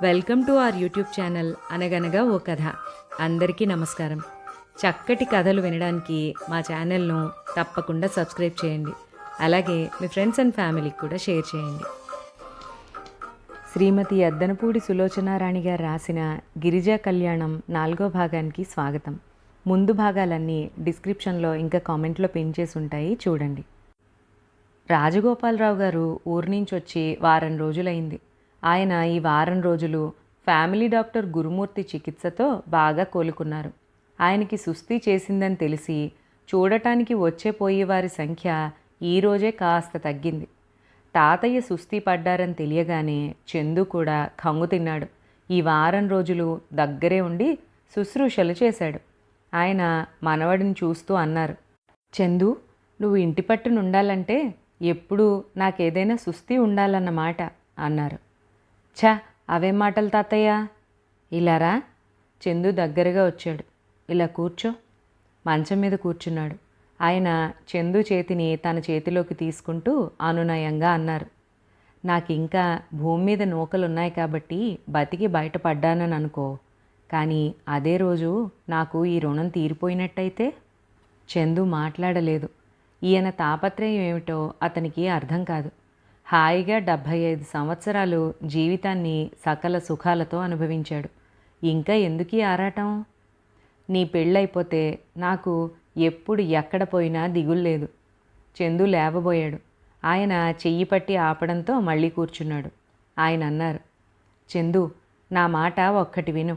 Welcome to our YouTube channel అనగనగా ఓ కథ. అందరికీ నమస్కారం. చక్కటి కథలు వినడానికి మా ఛానల్ను తప్పకుండా సబ్స్క్రైబ్ చేయండి. అలాగే మీ ఫ్రెండ్స్ అండ్ ఫ్యామిలీకి కూడా షేర్ చేయండి. శ్రీమతి ఎద్దనపూడి సులోచనారాణి గారు రాసిన గిరిజా కళ్యాణం 4వ భాగానికి స్వాగతం. ముందు భాగాలన్నీ డిస్క్రిప్షన్లో ఇంకా కామెంట్లో పిన్ చేసి ఉంటాయి, చూడండి. రాజగోపాలరావు గారు ఊరి నుంచి వచ్చి వారం రోజులైంది. ఆయన ఈ వారం రోజులు ఫ్యామిలీ డాక్టర్ గురుమూర్తి చికిత్సతో బాగా కోలుకున్నారు. ఆయనకి సుస్థి చేసిందని తెలిసి చూడటానికి వచ్చే పోయేవారి సంఖ్య ఈరోజే కాస్త తగ్గింది. తాతయ్య సుస్థి పడ్డారని తెలియగానే చందు కూడా కంగు తిన్నాడు. ఈ వారం రోజులు దగ్గరే ఉండి శుశ్రూషలు చేశాడు. ఆయన మనవడిని చూస్తూ అన్నారు, చందు, నువ్వు ఇంటి పట్టున ఉండాలంటే ఎప్పుడూ నాకేదైనా సుస్థి ఉండాలన్నమాట అన్నారు. ఛా, అవేం మాటలు తాతయ్య. ఇలారా. చందు దగ్గరగా వచ్చాడు. ఇలా కూర్చో. మంచం మీద కూర్చున్నాడు. ఆయన చందు చేతిని తన చేతిలోకి తీసుకుంటూ అనునయంగా అన్నారు, నాకింకా భూమి మీద నూకలున్నాయి కాబట్టి బతికి బయటపడ్డానని అనుకో, కానీ అదే రోజు నాకు ఈ రుణం తీరిపోయినట్టయితే. చందు మాట్లాడలేదు. ఈయన తాపత్రయం ఏమిటో అతనికి అర్థం కాదు. హాయిగా 75 సంవత్సరాలు జీవితాన్ని సకల సుఖాలతో అనుభవించాడు. ఇంకా ఎందుకీ ఆరాటం? నీ పెళ్ళైపోతే నాకు ఎప్పుడు ఎక్కడ పోయినా దిగుల్లేదు. చందు లేవబోయాడు. ఆయన చెయ్యి పట్టి ఆపడంతో మళ్ళీ కూర్చున్నాడు. ఆయన అన్నారు, చందు, నా మాట ఒక్కటి విను.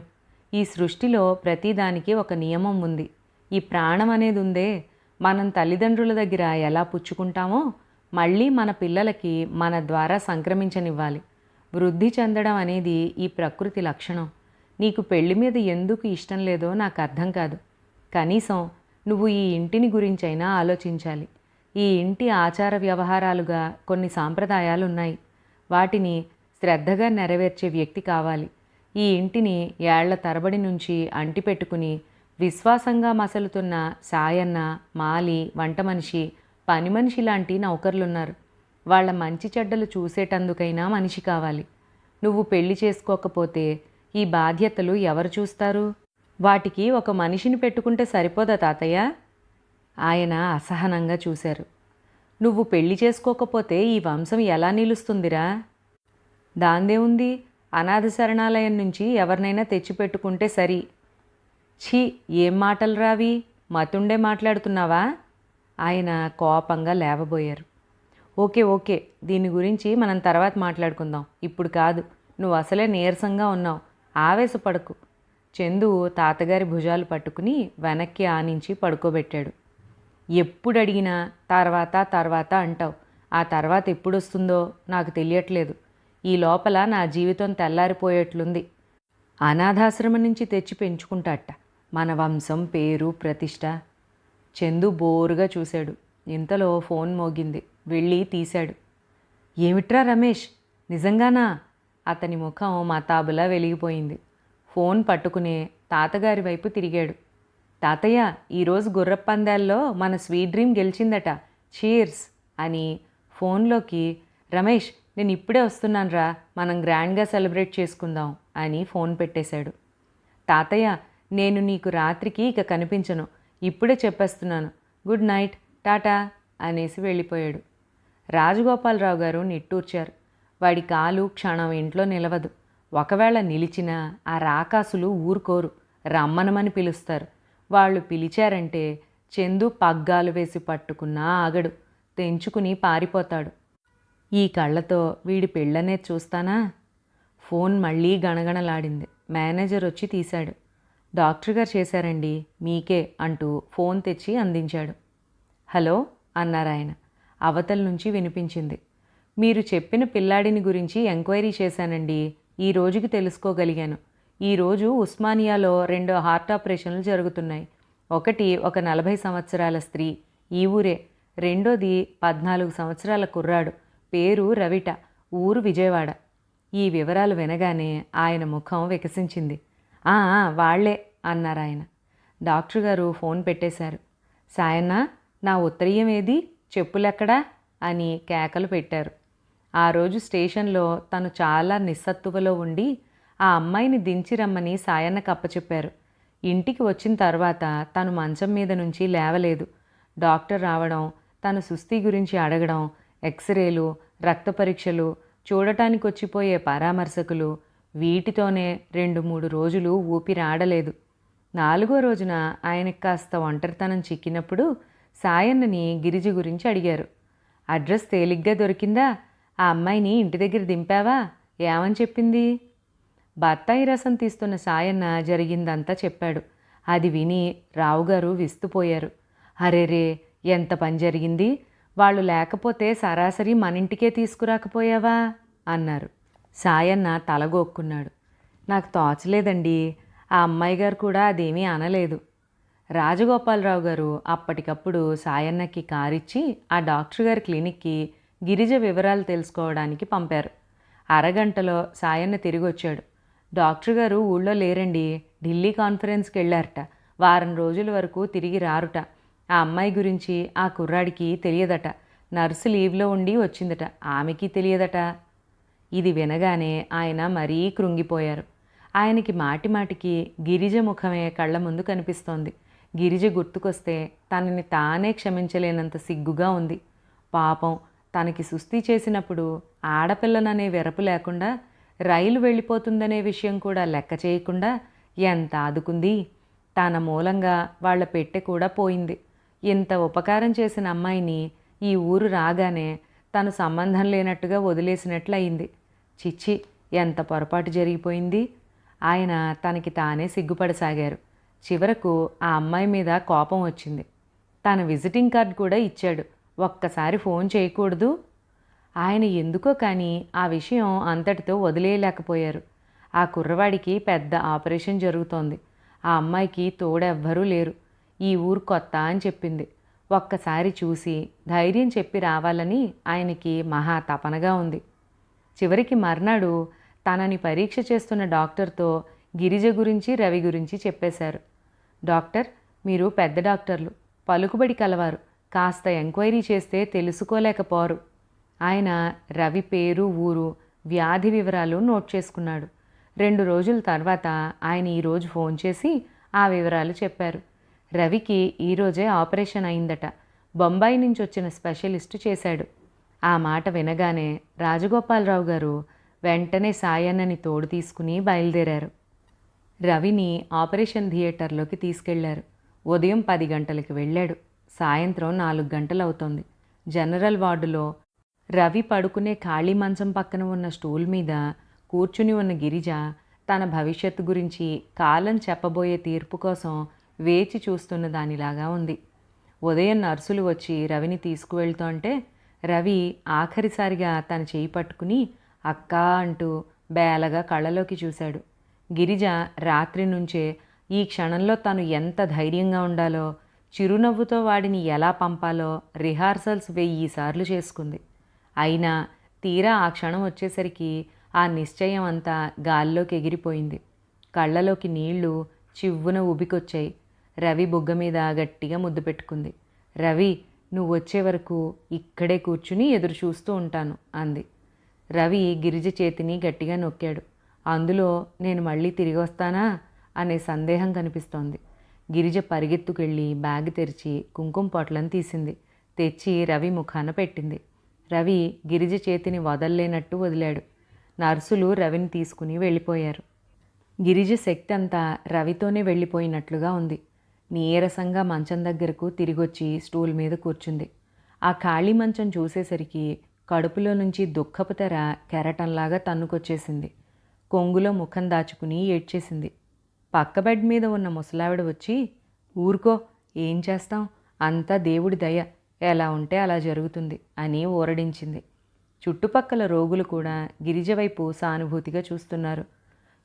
ఈ సృష్టిలో ప్రతిదానికి ఒక నియమం ఉంది. ఈ ప్రాణం అనేది ఉందే, మనం తల్లిదండ్రుల దగ్గర ఎలా పుచ్చుకుంటామో మళ్ళీ మన పిల్లలకి మన ద్వారా సంక్రమించనివ్వాలి. వృద్ధి చెందడం అనేది ఈ ప్రకృతి లక్షణం. నీకు పెళ్లి మీద ఎందుకు ఇష్టం లేదో నాకు అర్థం కాదు. కనీసం నువ్వు ఈ ఇంటిని గురించైనా ఆలోచించాలి. ఈ ఇంటి ఆచార వ్యవహారాలుగా కొన్ని సాంప్రదాయాలు ఉన్నాయి. వాటిని శ్రద్ధగా నెరవేర్చే వ్యక్తి కావాలి. ఈ ఇంటిని ఏళ్ల తరబడి నుంచి అంటిపెట్టుకుని విశ్వాసంగా మసలుతున్న సాయన్న, మాలి, వంట మనిషి, పని మనిషి లాంటి నౌకర్లున్నారు. వాళ్ళ మంచి చెడ్డలు చూసేటందుకైనా మనిషి కావాలి. నువ్వు పెళ్లి చేసుకోకపోతే ఈ బాధ్యతలు ఎవరు చూస్తారు? వాటికి ఒక మనిషిని పెట్టుకుంటే సరిపోదా తాతయ్య? ఆయన అసహనంగా చూశారు. నువ్వు పెళ్లి చేసుకోకపోతే ఈ వంశం ఎలా నిలుస్తుందిరా? దాందే ఉంది, అనాథ శరణాలయం నుంచి ఎవరినైనా తెచ్చిపెట్టుకుంటే సరి. ఛీ, ఏం మాటలు రావి? మతుండే మాట్లాడుతున్నావా? ఆయన కోపంగా లేవబోయారు. ఓకే, దీని గురించి మనం తర్వాత మాట్లాడుకుందాం, ఇప్పుడు కాదు. నువ్వు అసలే నీరసంగా ఉన్నావు, ఆవేశపడకు. చందు తాతగారి భుజాలు పట్టుకుని వెనక్కి ఆనించి పడుకోబెట్టాడు. ఎప్పుడు అడిగినా తర్వాత అంటావు. ఆ తర్వాత ఎప్పుడొస్తుందో నాకు తెలియట్లేదు. ఈ లోపల నా జీవితం తెల్లారిపోయేట్లుంది. అనాథాశ్రమం నుంచి తెచ్చి పెంచుకుంటాట మన వంశం, పేరు, ప్రతిష్ట. చందు బోరుగా చూశాడు. ఇంతలో ఫోన్ మోగింది. వెళ్ళి తీశాడు. ఏమిట్రా రమేష్, నిజంగానా? అతని ముఖం మతాబులా వెలిగిపోయింది. ఫోన్ పట్టుకునే తాతగారి వైపు తిరిగాడు. తాతయ్య, ఈరోజు గుర్రపందాల్లో మన స్వీట్ డ్రీమ్ గెలిచిందట, చీర్స్ అని ఫోన్లోకి. రమేష్, నేను ఇప్పుడే వస్తున్నానురా, మనం గ్రాండ్గా సెలబ్రేట్ చేసుకుందాం అని ఫోన్ పెట్టేశాడు. తాతయ్య, నేను నీకు రాత్రికి ఇక కనిపించను, ఇప్పుడే చెప్పేస్తున్నాను. గుడ్ నైట్, టాటా అనేసి వెళ్ళిపోయాడు. రాజగోపాలరావు గారు నిట్టూర్చారు. వాడి కాలు క్షణం ఇంట్లో నిలవదు. ఒకవేళ నిలిచినా ఆ రాకాసులు ఊరుకోరు, రమ్మనమని పిలుస్తారు. వాళ్ళు పిలిచారంటే చందు పగ్గాలు వేసి పట్టుకున్నా ఆగడు, తెంచుకుని పారిపోతాడు. ఈ కళ్ళతో వీడి పెళ్ళనే చూస్తానా? ఫోన్ మళ్ళీ గణగణలాడింది. మేనేజర్ వచ్చి తీశాడు. డాక్టర్ గారు చేశారండి, మీకే అంటూ ఫోన్ తెచ్చి అందించాడు. హలో అన్నారాయన. అవతల నుంచి వినిపించింది. మీరు చెప్పిన పిల్లాడిని గురించి ఎంక్వైరీ చేశానండి, ఈ రోజుకి తెలుసుకోగలిగాను. ఈరోజు ఉస్మానియాలో 2 హార్ట్ ఆపరేషన్లు జరుగుతున్నాయి. ఒకటి ఒక 40 సంవత్సరాల స్త్రీ, ఈ ఊరే. రెండోది 14 సంవత్సరాల కుర్రాడు, పేరు రవిట, ఊరు విజయవాడ. ఈ వివరాలు వినగానే ఆయన ముఖం వికసించింది. వాళ్లే అన్నారాయన. డాక్టర్ గారు ఫోన్ పెట్టేశారు. సాయన్న, నా ఉత్తరీయం ఏది, చెప్పులెక్కడా అని కేకలు పెట్టారు. ఆ రోజు స్టేషన్లో తను చాలా నిస్సత్తువలో ఉండి ఆ అమ్మాయిని దించి రమ్మని సాయన్నకు అప్పచెప్పారు. ఇంటికి వచ్చిన తర్వాత తను మంచం మీద నుంచి లేవలేదు. డాక్టర్ రావడం, తన సుస్థి గురించి అడగడం, ఎక్స్రేలు, రక్త పరీక్షలు, చూడటానికి వచ్చిపోయే పరామర్శకులు, వీటితోనే 2-3 రోజులు ఊపిరాడలేదు. 4వ రోజున ఆయనకి కాస్త ఒంటరితనం చిక్కినప్పుడు సాయన్నని గిరిజ గురించి అడిగారు. అడ్రస్ తేలిగ్గా దొరికిందా? ఆ అమ్మాయిని ఇంటి దగ్గర దింపావా? ఏమని చెప్పింది? బత్తాయి రసం తీస్తున్న సాయన్న జరిగిందంతా చెప్పాడు. అది విని రావుగారు విస్తుపోయారు. అరేరే, ఎంత పని జరిగింది! వాళ్ళు లేకపోతే సరాసరి మనింటికే తీసుకురాకపోయావా అన్నారు. సాయన్న తలగోక్కున్నాడు. నాకు తోచలేదండి. ఆ అమ్మాయి గారు కూడా అదేమీ అనలేదు. రాజగోపాలరావు గారు అప్పటికప్పుడు సాయన్నకి కారిచ్చి ఆ డాక్టర్ గారి క్లినిక్కి గిరిజ వివరాలు తెలుసుకోవడానికి పంపారు. అరగంటలో సాయన్న తిరిగి వచ్చాడు. డాక్టర్ గారు ఊళ్ళో లేరండి, ఢిల్లీ కాన్ఫరెన్స్కి వెళ్ళారట. వారం రోజుల వరకు తిరిగి రారుట. ఆ అమ్మాయి గురించి ఆ కుర్రాడికి తెలియదట. నర్సు లీవ్లో ఉండి వచ్చిందట, ఆమెకి తెలియదట. ఇది వినగానే ఆయన మరీ కృంగిపోయారు. ఆయనకి మాటిమాటికి గిరిజ ముఖమే కళ్ళ ముందు కనిపిస్తోంది. గిరిజ గుర్తుకొస్తే తనని తానే క్షమించలేనంత సిగ్గుగా ఉంది. పాపం, తనకి సుస్థి చేసినప్పుడు ఆడపిల్లననే వెరపు లేకుండా, రైలు వెళ్ళిపోతుందనే విషయం కూడా లెక్క చేయకుండా ఎంత ఆదుకుంది. తన మూలంగా వాళ్ళ పెట్టె కూడా పోయింది. ఇంత ఉపకారం చేసిన అమ్మాయిని ఈ ఊరు రాగానే తను సంబంధం లేనట్టుగా వదిలేసినట్లయింది. చిచ్చి, ఎంత పొరపాటు జరిగిపోయింది. ఆయన తనకి తానే సిగ్గుపడసాగారు. చివరకు ఆ అమ్మాయి మీద కోపం వచ్చింది. తన విజిటింగ్ కార్డ్ కూడా ఇచ్చాడు. ఒక్కసారి ఫోన్ చేయకూడదు? ఆయన ఎందుకో కానీ ఆ విషయం అంతటితో వదిలేయలేకపోయారు. ఆ కుర్రవాడికి పెద్ద ఆపరేషన్ జరుగుతోంది. ఆ అమ్మాయికి తోడెవ్వరూ లేరు. ఈ ఊరు కొత్త అని చెప్పింది. ఒక్కసారి చూసి ధైర్యం చెప్పి రావాలని ఆయనకి మహా తపనగా ఉంది. చివరికి మర్నాడు తనని పరీక్ష చేస్తున్న డాక్టర్తో గిరిజ గురించి, రవి గురించి చెప్పేశారు. డాక్టర్, మీరు పెద్ద డాక్టర్లు, పలుకుబడి కలవారు, కాస్త ఎంక్వైరీ చేస్తే తెలుసుకోలేకపోరు. ఆయన రవి పేరు, ఊరు, వ్యాధి వివరాలు నోట్ చేసుకున్నాడు. 2 రోజుల తర్వాత ఆయన ఈరోజు ఫోన్ చేసి ఆ వివరాలు చెప్పారు. రవికి ఈరోజే ఆపరేషన్ అయిందట. బొంబాయి నుంచి వచ్చిన స్పెషలిస్టు చేశాడు. ఆ మాట వినగానే రాజగోపాలరావు గారు వెంటనే సాయన్నని తోడు తీసుకుని బయలుదేరారు. రవిని ఆపరేషన్ థియేటర్లోకి తీసుకెళ్లారు. ఉదయం 10 గంటలకి వెళ్ళాడు. సాయంత్రం 4 గంటలవుతోంది. జనరల్ వార్డులో రవి పడుకునే ఖాళీ మంచం పక్కన ఉన్న స్టూల్ మీద కూర్చుని ఉన్న గిరిజ తన భవిష్యత్తు గురించి, కాలం చెప్పబోయే తీర్పు కోసం వేచి చూస్తున్న దానిలాగా ఉంది. ఉదయం నర్సులు వచ్చి రవిని తీసుకువెళ్తుంటే రవి ఆఖరిసారిగా తన చేయి పట్టుకుని అక్కా అంటూ బేలగా కళ్ళలోకి చూశాడు. గిరిజ రాత్రి నుంచే ఈ క్షణంలో తను ఎంత ధైర్యంగా ఉండాలో, చిరునవ్వుతో వాడిని ఎలా పంపాలో రిహార్సల్స్ 1000 సార్లు చేసుకుంది. అయినా తీరా ఆ క్షణం వచ్చేసరికి ఆ నిశ్చయం అంతా గాల్లోకి ఎగిరిపోయింది. కళ్ళలోకి నీళ్లు చివ్వున ఉబికొచ్చాయి. రవి బుగ్గ మీద గట్టిగా ముద్దు పెట్టుకుంది. రవి, నువ్వు వచ్చే వరకు ఇక్కడే కూర్చుని ఎదురు చూస్తూ ఉంటాను అంది. రవి గిరిజ చేతిని గట్టిగా నొక్కాడు. అందులో నేను మళ్ళీ తిరిగి వస్తానా అనే సందేహం కనిపిస్తోంది. గిరిజ పరిగెత్తుకెళ్ళి బ్యాగ్ తెరిచి కుంకుమ పొట్లను తీసింది. తెచ్చి రవి ముఖాన పెట్టింది. రవి గిరిజ చేతిని వదల్లేనట్టు వదిలాడు. నర్సులు రవిని తీసుకుని వెళ్ళిపోయారు. గిరిజ శక్తి అంతా రవితోనే వెళ్ళిపోయినట్లుగా ఉంది. నీరసంగా మంచం దగ్గరకు తిరిగొచ్చి స్టూల్ మీద కూర్చుంది. ఆ ఖాళీ మంచం చూసేసరికి కడుపులో నుంచి దుఃఖపు తెర కెరటంలాగా తన్నుకొచ్చేసింది. కొంగులో ముఖం దాచుకుని ఏడ్చేసింది. పక్క బెడ్ మీద ఉన్న ముసలావిడ వచ్చి, ఊరుకో, ఏం చేస్తాం, అంతా దేవుడి దయ, ఎలా ఉంటే అలా జరుగుతుంది అని ఊరడించింది. చుట్టుపక్కల రోగులు కూడా గిరిజ వైపు సానుభూతిగా చూస్తున్నారు.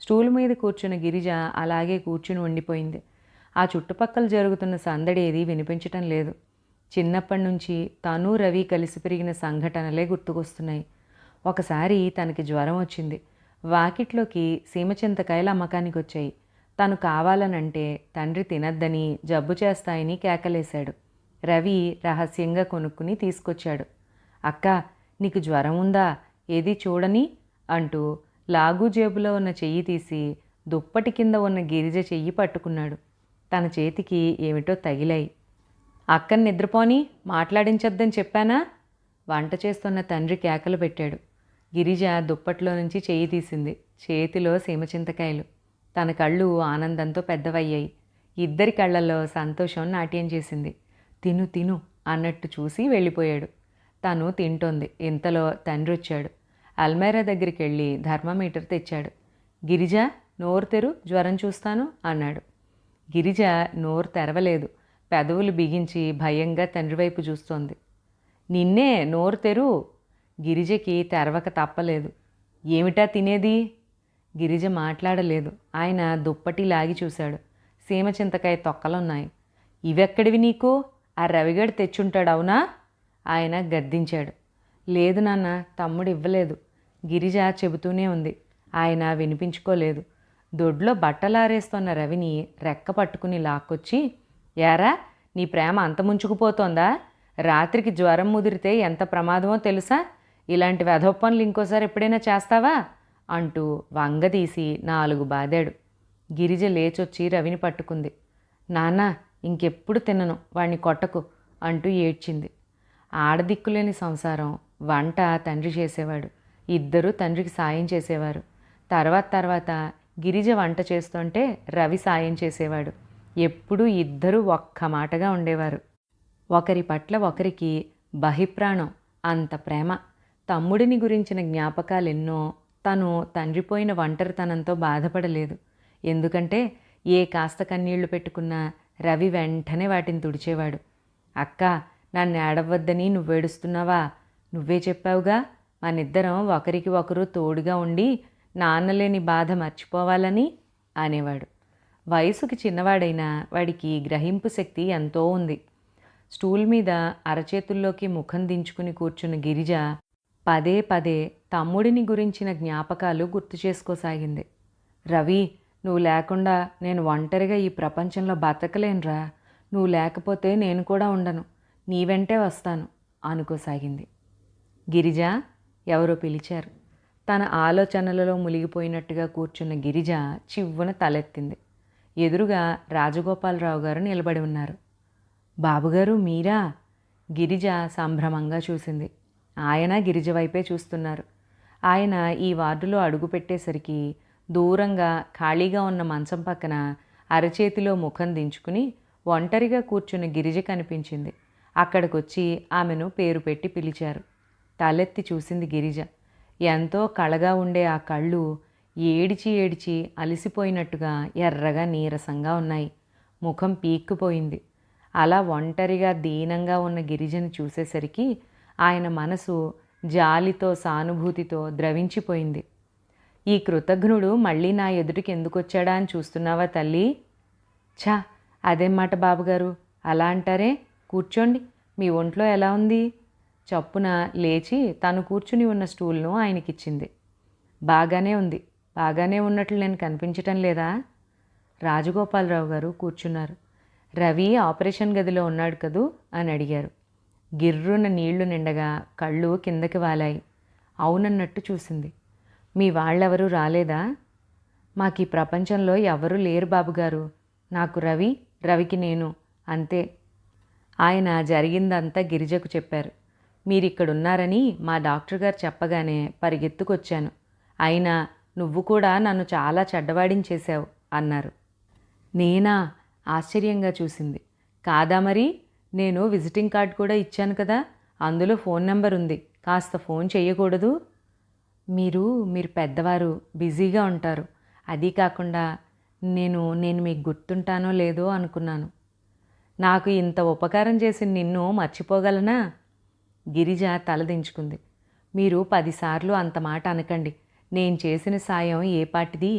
స్టూల్ మీద కూర్చున్న గిరిజ అలాగే కూర్చుని ఉండిపోయింది. ఆ చుట్టుపక్కల జరుగుతున్న సందడి ఏది వినిపించటం లేదు. చిన్నప్పటి నుంచి తను రవి కలిసి పెరిగిన సంఘటనలే గుర్తుకొస్తున్నాయి. ఒకసారి తనకి జ్వరం వచ్చింది. వాకిట్లోకి సీమచింతకాయలు అమ్మకానికి వచ్చాయి. తను కావాలనంటే తండ్రి తినద్దని, జబ్బు చేస్తాయని కేకలేశాడు. రవి రహస్యంగా కొనుక్కుని తీసుకొచ్చాడు. అక్క, నీకు జ్వరం ఉందా, ఏది చూడని అంటూ లాగు జేబులో ఉన్న చెయ్యి తీసి దుప్పటి కింద ఉన్న గిరిజ చెయ్యి పట్టుకున్నాడు. తన చేతికి ఏమిటో తగిలాయి. అక్కని నిద్రపోని, మాట్లాడించొద్దని చెప్పానా? వంట చేస్తున్న తండ్రి కేకలు పెట్టాడు. గిరిజ దుప్పట్లో నుంచి చెయ్యి తీసింది. చేతిలో సీమచింతకాయలు. తన కళ్ళు ఆనందంతో పెద్దవయ్యాయి. ఇద్దరి కళ్ళల్లో సంతోషం నాట్యం చేసింది. తిను తిను అన్నట్టు చూసి వెళ్ళిపోయాడు. తను తింటోంది. ఇంతలో తండ్రి వచ్చాడు. అల్మైరా దగ్గరికి వెళ్ళి థర్మామీటర్ తెచ్చాడు. గిరిజ, నోరు తెరు, జ్వరం చూస్తాను అన్నాడు. గిరిజ నోరు తెరవలేదు. పెదవులు బిగించి భయంగా తండ్రి వైపు చూస్తోంది. నిన్నే, నోరు తెరు. గిరిజకి తెరవక తప్పలేదు. ఏమిటా తినేది? గిరిజ మాట్లాడలేదు. ఆయన దుప్పటి లాగి చూశాడు. సీమ చింతకాయ తొక్కలున్నాయి. ఇవెక్కడివి నీకు? ఆ రవిగడు తెచ్చుంటాడు, అవునా? ఆయన గద్దించాడు. లేదు నాన్న, తమ్ముడు ఇవ్వలేదు. గిరిజ చెబుతూనే ఉంది. ఆయన వినిపించుకోలేదు. దొడ్లో బట్టలారేస్తున్న రవిని రెక్క పట్టుకుని లాక్కొచ్చి, ఏరా, నీ ప్రేమ అంత ముంచుకుపోతోందా? రాత్రికి జ్వరం ముదిరితే ఎంత ప్రమాదమో తెలుసా? ఇలాంటి వెధవ పనులు ఇంకోసారి ఎప్పుడైనా చేస్తావా అంటూ వంగదీసి 4 బాదాడు. గిరిజ లేచొచ్చి రవిని పట్టుకుంది. నాన్న, ఇంకెప్పుడు తినను, వాణ్ణి కొట్టకు అంటూ ఏడ్చింది. ఆడదిక్కులేని సంసారం. వంట తండ్రి చేసేవాడు. ఇద్దరూ తండ్రికి సాయం చేసేవారు. తర్వాత గిరిజ వంట చేస్తుంటే రవి సాయం చేసేవాడు. ఎప్పుడూ ఇద్దరూ ఒక్క మాటగా ఉండేవారు. ఒకరి పట్ల ఒకరికి బహిప్రాణం, అంత ప్రేమ. తమ్ముడిని గురించిన జ్ఞాపకాలెన్నో. తను తండ్రిపోయిన ఒంటరితనంతో బాధపడలేదు. ఎందుకంటే ఏ కాస్త కన్నీళ్లు పెట్టుకున్నా రవి వెంటనే వాటిని తుడిచేవాడు. అక్క, నన్ను ఏడవద్దని నువ్వేడుస్తున్నావా? నువ్వే చెప్పావుగా, మనిద్దరం ఒకరికి ఒకరు తోడుగా ఉండి నాన్నలేని బాధ మర్చిపోవాలని అనేవాడు. వయసుకి చిన్నవాడైనా వాడికి గ్రహింపు శక్తి ఎంతో ఉంది. స్టూల్ మీద అరచేతుల్లోకి ముఖం దించుకుని కూర్చున్న గిరిజ పదే పదే తమ్ముడిని గురించిన జ్ఞాపకాలు గుర్తు చేసుకోసాగింది. రవి, నువ్వు లేకుండా నేను ఒంటరిగా ఈ ప్రపంచంలో బతకలేనురా. నువ్వు లేకపోతే నేను కూడా ఉండను. నీ వెంటే వస్తాను అనుకోసాగింది. గిరిజ, ఎవరో పిలిచారు. తన ఆలోచనలలో మునిగిపోయినట్టుగా కూర్చున్న గిరిజ చివ్వున తలెత్తింది. ఎదురుగా రాజగోపాలరావు గారు నిలబడి ఉన్నారు. బాబుగారు, మీరా? గిరిజ సంభ్రమంగా చూసింది. ఆయన గిరిజ వైపే చూస్తున్నారు. ఆయన ఈ వార్డులో అడుగుపెట్టేసరికి దూరంగా ఖాళీగా ఉన్న మంచం పక్కన అరచేతిలో ముఖం దించుకుని ఒంటరిగా కూర్చున్న గిరిజ కనిపించింది. అక్కడికొచ్చి ఆమెను పేరు పెట్టి పిలిచారు. తలెత్తి చూసింది గిరిజ. ఎంతో కళగా ఉండే ఆ కళ్ళు ఏడిచి ఏడిచి అలసిపోయినట్టుగా ఎర్రగా నీరసంగా ఉన్నాయి. ముఖం పీక్కుపోయింది. అలా ఒంటరిగా దీనంగా ఉన్న గిరిజను చూసేసరికి ఆయన మనసు జాలితో సానుభూతితో ద్రవించిపోయింది. ఈ కృతజ్ఞుడు మళ్ళీ నా ఎదుటికి ఎందుకొచ్చాడా అని చూస్తున్నావా తల్లి? ఛా, అదేం మాట బాబుగారు, అలా అంటారే? కూర్చోండి, మీ ఒంట్లో ఎలా ఉంది? చప్పున లేచి తను కూర్చుని ఉన్న స్టూల్ను ఆయనకిచ్చింది. బాగానే ఉంది. బాగానే ఉన్నట్లు నేను కనిపించటం లేదా? రాజగోపాలరావు గారు కూర్చున్నారు. రవి ఆపరేషన్ గదిలో ఉన్నాడు కదూ అని అడిగారు. గిర్రున నీళ్లు నిండగా కళ్ళు కిందకి వాలాయి. అవునన్నట్టు చూసింది. మీ వాళ్ళెవరూ రాలేదా? మాకు ఈ ప్రపంచంలో ఎవరూ లేరు బాబుగారు. నాకు రవి, రవికి నేను, అంతే. ఆయన జరిగిందంతా గిరిజకు చెప్పారు. మీరిక్కడున్నారని మా డాక్టర్ గారు చెప్పగానే పరిగెత్తుకొచ్చాను. అయినా నువ్వు కూడా నన్ను చాలా చెడ్డవాడించేశావు అన్నారు. నేనా? ఆశ్చర్యంగా చూసింది. కాదా మరి? నేను విజిటింగ్ కార్డ్ కూడా ఇచ్చాను కదా, అందులో ఫోన్ నెంబర్ ఉంది. కాస్త ఫోన్ చేయకూడదు? మీరు పెద్దవారు, బిజీగా ఉంటారు. అదీ కాకుండా నేను మీకు గుర్తుంటానో లేదో అనుకున్నాను. నాకు ఇంత ఉపకారం చేసి నిన్ను మర్చిపోగలనా? గిరిజ తలదించుకుంది. మీరు 10 సార్లు అంత మాట అనకండి. నేను చేసిన సాయం ఏ పాటిది?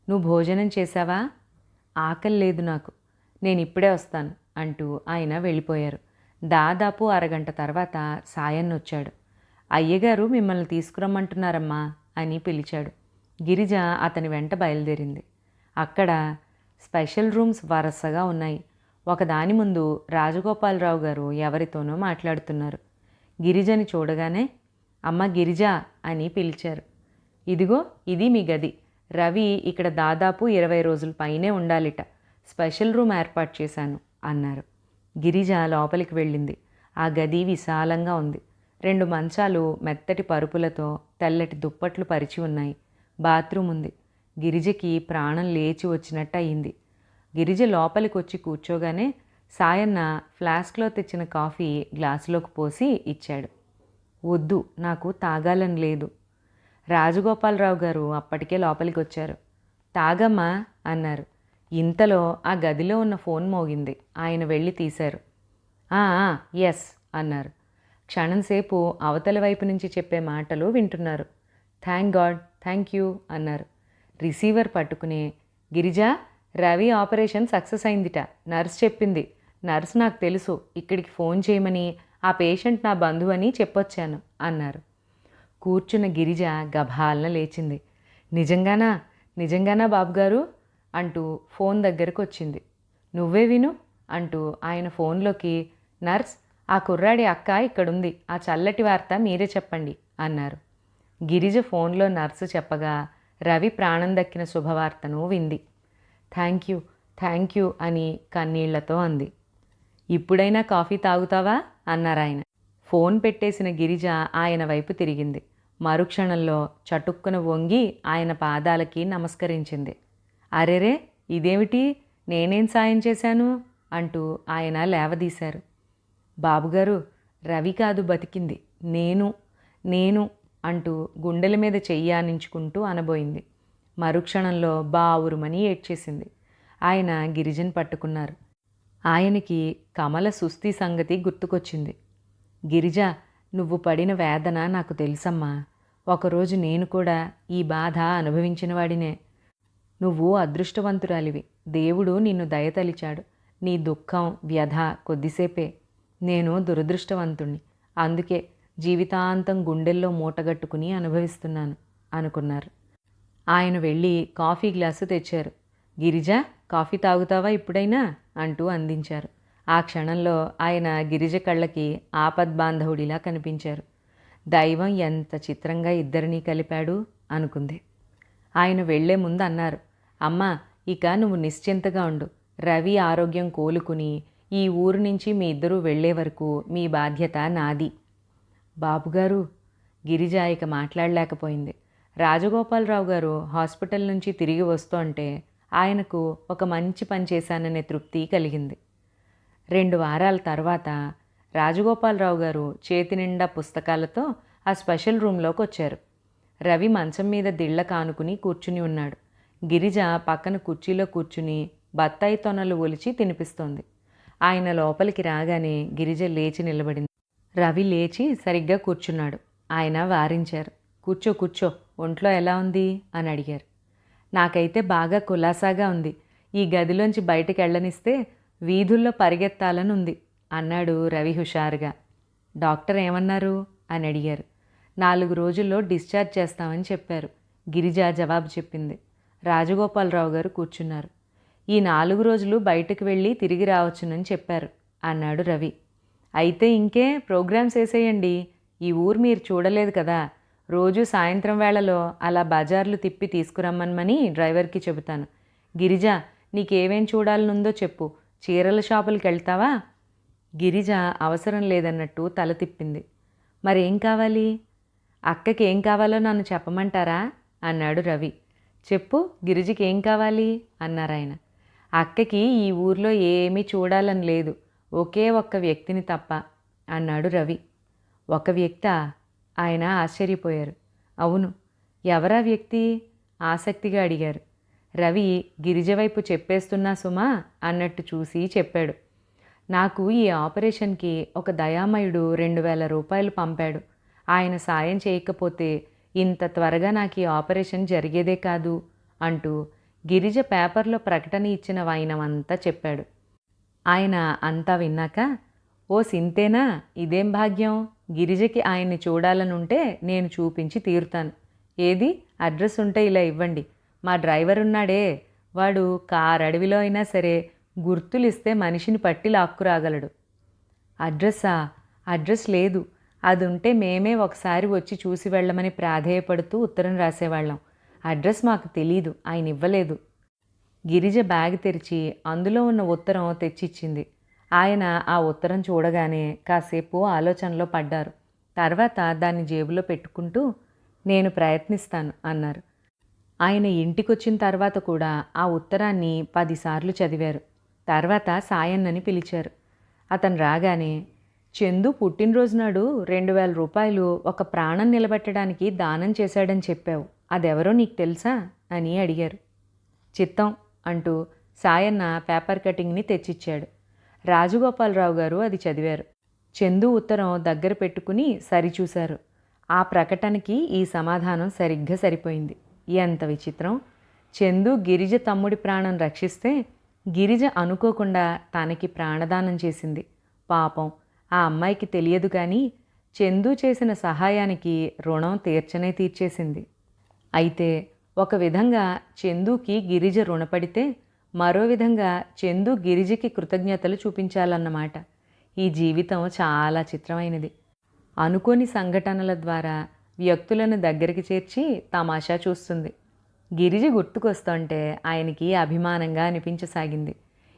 నువ్వు భోజనం చేశావా? ఆకలి లేదు నాకు, నేను ఇప్పుడే వస్తాను అంటూ ఆయన వెళ్ళిపోయారు. దాదాపు అరగంట తర్వాత సాయన్న వచ్చాడు. అయ్యగారు మిమ్మల్ని తీసుకురమ్మంటున్నారమ్మా అని పిలిచాడు. గిరిజ అతని వెంట బయలుదేరింది. అక్కడ స్పెషల్ రూమ్స్ వరుసగా ఉన్నాయి. ఒకదాని ముందు రాజగోపాలరావు గారు ఎవరితోనో మాట్లాడుతున్నారు. గిరిజని చూడగానే అమ్మ గిరిజ అని పిలిచారు. ఇదిగో ఇది మీ గది. రవి ఇక్కడ దాదాపు 20 రోజుల పైనే ఉండాలిట. స్పెషల్ రూమ్ ఏర్పాటు చేశాను అన్నారు. గిరిజ లోపలికి వెళ్ళింది. ఆ గది విశాలంగా ఉంది. 2 మంచాలు మెత్తటి పరుపులతో తెల్లటి దుప్పట్లు పరిచి ఉన్నాయి. బాత్రూమ్ ఉంది. గిరిజకి ప్రాణం లేచి వచ్చినట్టు అయింది. గిరిజ లోపలికి వచ్చి కూర్చోగానే సాయన్న ఫ్లాస్క్లో తెచ్చిన కాఫీ గ్లాసులోకి పోసి ఇచ్చాడు. వద్దు, నాకు తాగాలని లేదు. రాజగోపాలరావు గారు అప్పటికే లోపలికి వచ్చారు. తాగమ్మా అన్నారు. ఇంతలో ఆ గదిలో ఉన్న ఫోన్ మోగింది. ఆయన వెళ్ళి తీశారు. ఎస్ అన్నారు. క్షణంసేపు అవతల వైపు నుంచి చెప్పే మాటలు వింటున్నారు. థ్యాంక్ గాడ్, థ్యాంక్ యూ అన్నారు. రిసీవర్ పట్టుకుని, గిరిజా, రవి ఆపరేషన్ సక్సెస్ అయిందిట. నర్స్ చెప్పింది. నర్స్ నాకు తెలుసు, ఇక్కడికి ఫోన్ చేయమని, ఆ పేషెంట్ నా బంధువు అని చెప్పొచ్చాను అన్నారు. కూర్చున్న గిరిజ గభాలన లేచింది. నిజంగానా? నిజంగానా బాబుగారు అంటూ ఫోన్ దగ్గరకు వచ్చింది. నువ్వే విను అంటూ ఆయన ఫోన్లోకి, నర్స్, ఆ కుర్రాడి అక్క ఇక్కడుంది. ఆ చల్లటి వార్త మీరే చెప్పండి అన్నారు. గిరిజ ఫోన్లో నర్సు చెప్పగా రవి ప్రాణం దక్కిన శుభవార్తను వింది. థ్యాంక్ యూ అని కన్నీళ్లతో అంది. ఇప్పుడైనా కాఫీ తాగుతావా అన్నారాయన. ఫోన్ పెట్టేసిన గిరిజ ఆయన వైపు తిరిగింది. మరుక్షణంలో చటుక్కున వంగి ఆయన పాదాలకి నమస్కరించింది. అరెరే, ఇదేమిటి, నేనేం సాయం చేశాను అంటూ ఆయన లేవదీశారు. బాబుగారు, రవి కాదు బతికింది, నేను అంటూ గుండెల మీద చెయ్యానించుకుంటూ అనబోయింది. మరుక్షణంలో బావురుమని ఏడ్చేసింది. ఆయన గిరిజను పట్టుకున్నారు. ఆయనకి కమల సుస్థి సంగతి గుర్తుకొచ్చింది. గిరిజ, నువ్వు పడిన వేదన నాకు తెలుసమ్మా. ఒకరోజు నేను కూడా ఈ బాధ అనుభవించిన వాడినే. నువ్వు అదృష్టవంతురాలివి. దేవుడు నిన్ను దయతలిచాడు. నీ దుఃఖం, వ్యధ కొద్దిసేపే. నేను దురదృష్టవంతుణ్ణి. అందుకే జీవితాంతం గుండెల్లో మూటగట్టుకుని అనుభవిస్తున్నాను అనుకున్నారు. ఆయన వెళ్ళి కాఫీ గ్లాసు తెచ్చారు. గిరిజ, కాఫీ తాగుతావా ఇప్పుడైనా అంటూ అందించారు. ఆ క్షణంలో ఆయన గిరిజ కళ్ళకి ఆపద్బాంధవుడిలా కనిపించారు. దైవం ఎంత చిత్రంగా ఇద్దరినీ కలిపాడు అనుకుంది. ఆయన వెళ్లే ముందు అన్నారు, అమ్మా, ఇక నువ్వు నిశ్చింతగా ఉండు. రవి ఆరోగ్యం కోలుకుని ఈ ఊరు నుంచి మీ ఇద్దరూ వెళ్లే వరకు మీ బాధ్యత నాది. బాబుగారు, గిరిజ ఇక మాట్లాడలేకపోయింది. రాజగోపాలరావు గారు హాస్పిటల్ నుంచి తిరిగి వస్తుంటే ఆయనకు ఒక మంచి పని చేశాననే తృప్తి కలిగింది. 2 వారాల తర్వాత రాజగోపాలరావు గారు చేతి నిండా పుస్తకాలతో ఆ స్పెషల్ రూమ్లోకి వచ్చారు. రవి మంచం మీద దిళ్ల కానుకుని కూర్చుని ఉన్నాడు. గిరిజ పక్కన కుర్చీలో కూర్చుని బత్తాయి తొనలు ఒలిచి తినిపిస్తోంది. ఆయన లోపలికి రాగానే గిరిజ లేచి నిలబడింది. రవి లేచి సరిగ్గా కూర్చున్నాడు. ఆయన వారించారు. కూర్చో, ఒంట్లో ఎలా ఉంది అని అడిగారు. నాకైతే బాగా కులాసాగా ఉంది. ఈ గదిలోంచి బయటికి వెళ్ళనిస్తే వీధుల్లో పరిగెత్తాలని ఉంది అన్నాడు రవి హుషారుగా. డాక్టర్ ఏమన్నారు అని అడిగారు. 4 రోజుల్లో డిశ్చార్జ్ చేస్తామని చెప్పారు. గిరిజ జవాబు చెప్పింది. రాజగోపాలరావు గారు కూర్చున్నారు. ఈ 4 రోజులు బయటకు వెళ్ళి తిరిగి రావచ్చునని చెప్పారు అన్నాడు రవి. అయితే ఇంకే ప్రోగ్రామ్స్ వేసేయండి. ఈ ఊరు మీరు చూడలేదు కదా. రోజు సాయంత్రం వేళలో అలా బజార్లు తిప్పి తీసుకురమ్మనమని డ్రైవర్కి చెబుతాను. గిరిజ, నీకేమేం చూడాలనుందో చెప్పు. చీరల షాపులకు వెళ్తావా? గిరిజ అవసరం లేదన్నట్టు తల తిప్పింది. మరేం కావాలి? అక్కకి ఏం కావాలో నన్ను చెప్పమంటారా అన్నాడు రవి. చెప్పు, గిరిజకి ఏం కావాలి అన్నారాయన. అక్కకి ఈ ఊర్లో ఏమీ చూడాలని లేదు, ఒకే ఒక్క వ్యక్తిని తప్ప అన్నాడు రవి. ఒక వ్యక్తా? ఆయన ఆశ్చర్యపోయారు. అవును. ఎవరా వ్యక్తి ఆసక్తిగా అడిగారు. రవి గిరిజ వైపు చెప్పేస్తున్నా సుమా అన్నట్టు చూసి చెప్పాడు. నాకు ఈ ఆపరేషన్కి ఒక దయామయుడు 2000 రూపాయలు పంపాడు. ఆయన సాయం చేయకపోతే ఇంత త్వరగా నాకు ఈ ఆపరేషన్ జరిగేదే కాదు అంటూ గిరిజ పేపర్లో ప్రకటన ఇచ్చిన వైనమంతా చెప్పాడు. ఆయన అంతా విన్నాక, ఓ సింతేనా, ఇదేం భాగ్యం. గిరిజకి ఆయన్ని చూడాలనుంటే నేను చూపించి తీరుతాను. ఏది, అడ్రస్ ఉంటే ఇలా ఇవ్వండి. మా డ్రైవర్ ఉన్నాడే, వాడు కారు అడవిలో అయినా సరే గుర్తులిస్తే మనిషిని పట్టి లాక్కురాగలడు. అడ్రస్సా? అడ్రస్ లేదు. అది ఉంటే మేమే ఒకసారి వచ్చి చూసి వెళ్ళమని ప్రాధేయపడుతూ ఉత్తరం రాసేవాళ్ళం. అడ్రస్ మాకు తెలీదు, ఆయన ఇవ్వలేదు. గిరిజ బ్యాగ్ తెరిచి అందులో ఉన్న ఉత్తరం తెచ్చిచ్చింది. ఆయన ఆ ఉత్తరం చూడగానే కాసేపు ఆలోచనలో పడ్డారు. తర్వాత దాన్ని జేబులో పెట్టుకుంటూ నేను ప్రయత్నిస్తాను అన్నారు. ఆయన ఇంటికొచ్చిన తర్వాత కూడా ఆ ఉత్తరాన్ని 10 సార్లు చదివారు. తర్వాత సాయన్నని పిలిచారు. అతను రాగానే, చందు పుట్టినరోజు నాడు 2000 రూపాయలు ఒక ప్రాణం నిలబెట్టడానికి దానం చేశాడని చెప్పావు, అదెవరో నీకు తెలుసా అని అడిగారు. చిత్తం అంటూ సాయన్న పేపర్ కటింగ్ని తెచ్చిచ్చాడు. రాజగోపాలరావు గారు అది చదివారు. చందు ఉత్తరం దగ్గర పెట్టుకుని సరిచూశారు. ఆ ప్రకటనకి ఈ సమాధానం సరిగ్గా సరిపోయింది. ఎంత విచిత్రం! చందు గిరిజ తమ్ముడి ప్రాణం రక్షిస్తే గిరిజ అనుకోకుండా తనకి ప్రాణదానం చేసింది. పాపం ఆ అమ్మాయికి తెలియదు కానీ చందు చేసిన సహాయానికి రుణం తీర్చనే తీర్చేసింది. అయితే ఒక విధంగా చందుకి గిరిజ రుణపడితే మరో విధంగా చందు గిరిజకి కృతజ్ఞతలు చూపించాలన్నమాట. ఈ జీవితం చాలా చిత్రమైనది. అనుకోని సంఘటనల ద్వారా వ్యక్తులను దగ్గరికి చేర్చి తమాషా చూస్తుంది. గిరిజ గుర్తుకొస్తుంటే ఆయనకి అభిమానంగా అనిపించసాగింది.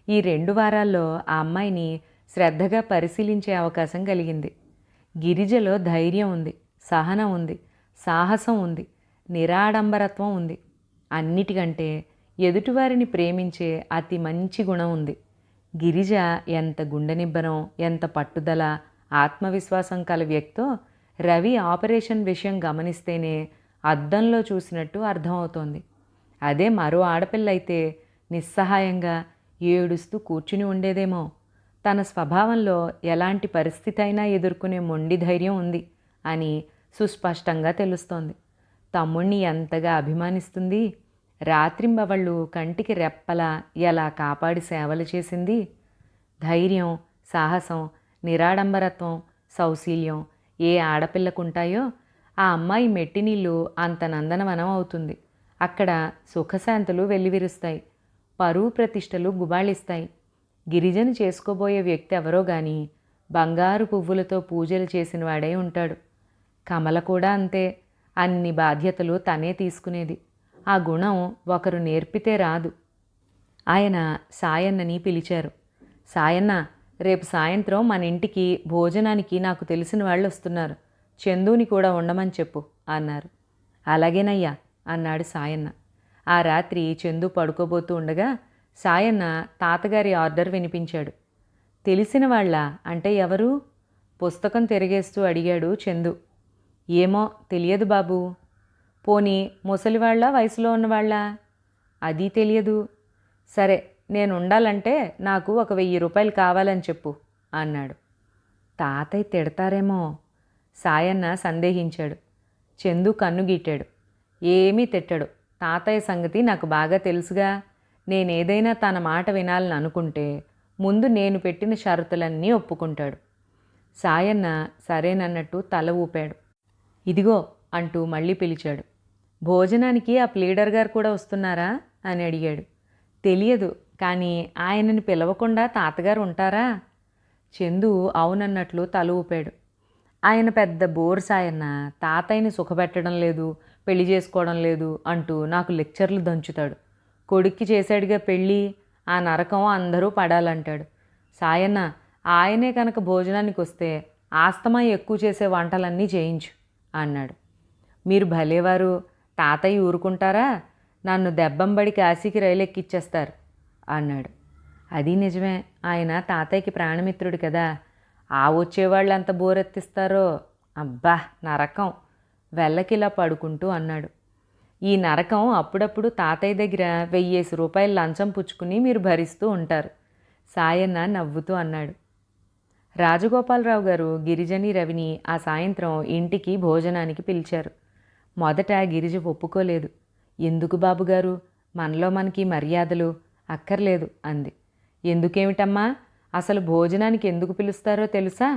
ఈ 2 వారాల్లో ఆ అమ్మాయిని శ్రద్ధగా పరిశీలించే అవకాశం కలిగింది. గిరిజలో ధైర్యం ఉంది, సహనం ఉంది, సాహసం ఉంది, నిరాడంబరత్వం ఉంది. అన్నిటికంటే ఎదుటివారిని ప్రేమించే అతి మంచి గుణం ఉంది. గిరిజ ఎంత గుండెనిబ్బరం, ఎంత పట్టుదల, ఆత్మవిశ్వాసం కల వ్యక్తో రవి ఆపరేషన్ విషయం గమనిస్తేనే అద్దంలో చూసినట్టు అర్థమవుతోంది. అదే మరో ఆడపిల్లయితే నిస్సహాయంగా ఏడుస్తూ కూర్చుని ఉండేదేమో. తన స్వభావంలో ఎలాంటి పరిస్థితి అయినా ఎదుర్కొనే మొండి ధైర్యం ఉంది అని సుస్పష్టంగా తెలుస్తోంది. తమ్ముణ్ణి ఎంతగా అభిమానిస్తుంది. రాత్రింబవళ్ళు కంటికి రెప్పలా ఎలా కాపాడి సేవలు చేసింది. ధైర్యం, సాహసం, నిరాడంబరత్వం, సౌశీల్యం ఏ ఆడపిల్లకుంటాయో ఆ అమ్మాయి మెట్టినీళ్ళు అంత నందనవనం అవుతుంది. అక్కడ సుఖశాంతులు వెల్లివిరుస్తాయి, పరువు ప్రతిష్టలు గుబాళిస్తాయి. గిరిజను చేసుకోబోయే వ్యక్తి ఎవరో గాని బంగారు పువ్వులతో పూజలు చేసిన వాడై ఉంటాడు. కమల కూడా అంతే. అన్ని బాధ్యతలు తనే తీసుకునేది. ఆ గుణం ఒకరు నేర్పితే రాదు. ఆయన సాయన్నని పిలిచారు. సాయన్న, రేపు సాయంత్రం మన ఇంటికి భోజనానికి నాకు తెలిసిన వాళ్ళు వస్తున్నారు. చందుని కూడా ఉండమని చెప్పు అన్నారు. అలాగేనయ్యా అన్నాడు సాయన్న. ఆ రాత్రి చందు పడుకోబోతూ ఉండగా సాయన్న తాతగారి ఆర్డర్ వినిపించాడు. తెలిసిన వాళ్ళ అంటే ఎవరు? పుస్తకం తిరిగేస్తూ అడిగాడు చందు. ఏమో తెలియదు బాబూ. పోనీ ముసలివాళ్ళ, వయసులో ఉన్నవాళ్ళ? అది తెలియదు. సరే, నేను ఉండాలంటే నాకు ఒక 1000 రూపాయలు కావాలని చెప్పు అన్నాడు. తాతయ్య తిడతారేమో సాయన్న సందేహించాడు. చందు కన్నుగీటాడు. ఏమీ తిట్టడు. తాతయ్య సంగతి నాకు బాగా తెలుసుగా. నేనేదైనా తన మాట వినాలని అనుకుంటే ముందు నేను పెట్టిన షరతులన్నీ ఒప్పుకుంటాడు. సాయన్న సరేనన్నట్టు తల ఊపాడు. ఇదిగో అంటూ మళ్ళీ పిలిచాడు. భోజనానికి ఆ ప్లీడర్ గారు కూడా వస్తున్నారా అని అడిగాడు. తెలియదు, కానీ ఆయనని పిలవకుండా తాతగారు ఉంటారా? చందు అవునన్నట్లు తల ఊపాడు. ఆయన పెద్ద బోర్ సాయన్న. తాతయ్యని సుఖపెట్టడం లేదు, పెళ్లి చేసుకోవడం లేదు అంటూ నాకు లెక్చర్లు దంచుతాడు. కొడుక్కి చేశాడుగా పెళ్ళి, ఆ నరకం అందరూ పడాలంటాడు. సాయన్న, ఆయనే కనుక భోజనానికి వస్తే ఆస్తమా ఎక్కువ చేసే వంటలన్నీ చేయించు అన్నాడు. మీరు భలేవారు, తాతయ్య ఊరుకుంటారా? నన్ను దెబ్బంబడి కాశీకి రైలు ఎక్కిచ్చేస్తారు అన్నాడు. అది నిజమే, ఆయన తాతయ్యకి ప్రాణమిత్రుడు కదా. ఆ వచ్చేవాళ్ళు ఎంత బోరెత్తిస్తారో. అబ్బా నరకం, వెళ్ళకిలా పడుకుంటూ అన్నాడు. ఈ నరకం అప్పుడప్పుడు తాతయ్య దగ్గర 1000 రూపాయలు లంచం పుచ్చుకుని మీరు భరిస్తూ ఉంటారు సాయన్న నవ్వుతూ అన్నాడు. రాజగోపాలరావు గారు గిరిజని రవిని ఆ సాయంత్రం ఇంటికి భోజనానికి పిలిచారు. మొదట గిరిజ ఒప్పుకోలేదు. ఎందుకు బాబుగారు, మనలో మనకి మర్యాదలు అక్కర్లేదు అంది. ఎందుకేమిటమ్మా, అసలు భోజనానికి ఎందుకు పిలుస్తారో తెలుసా?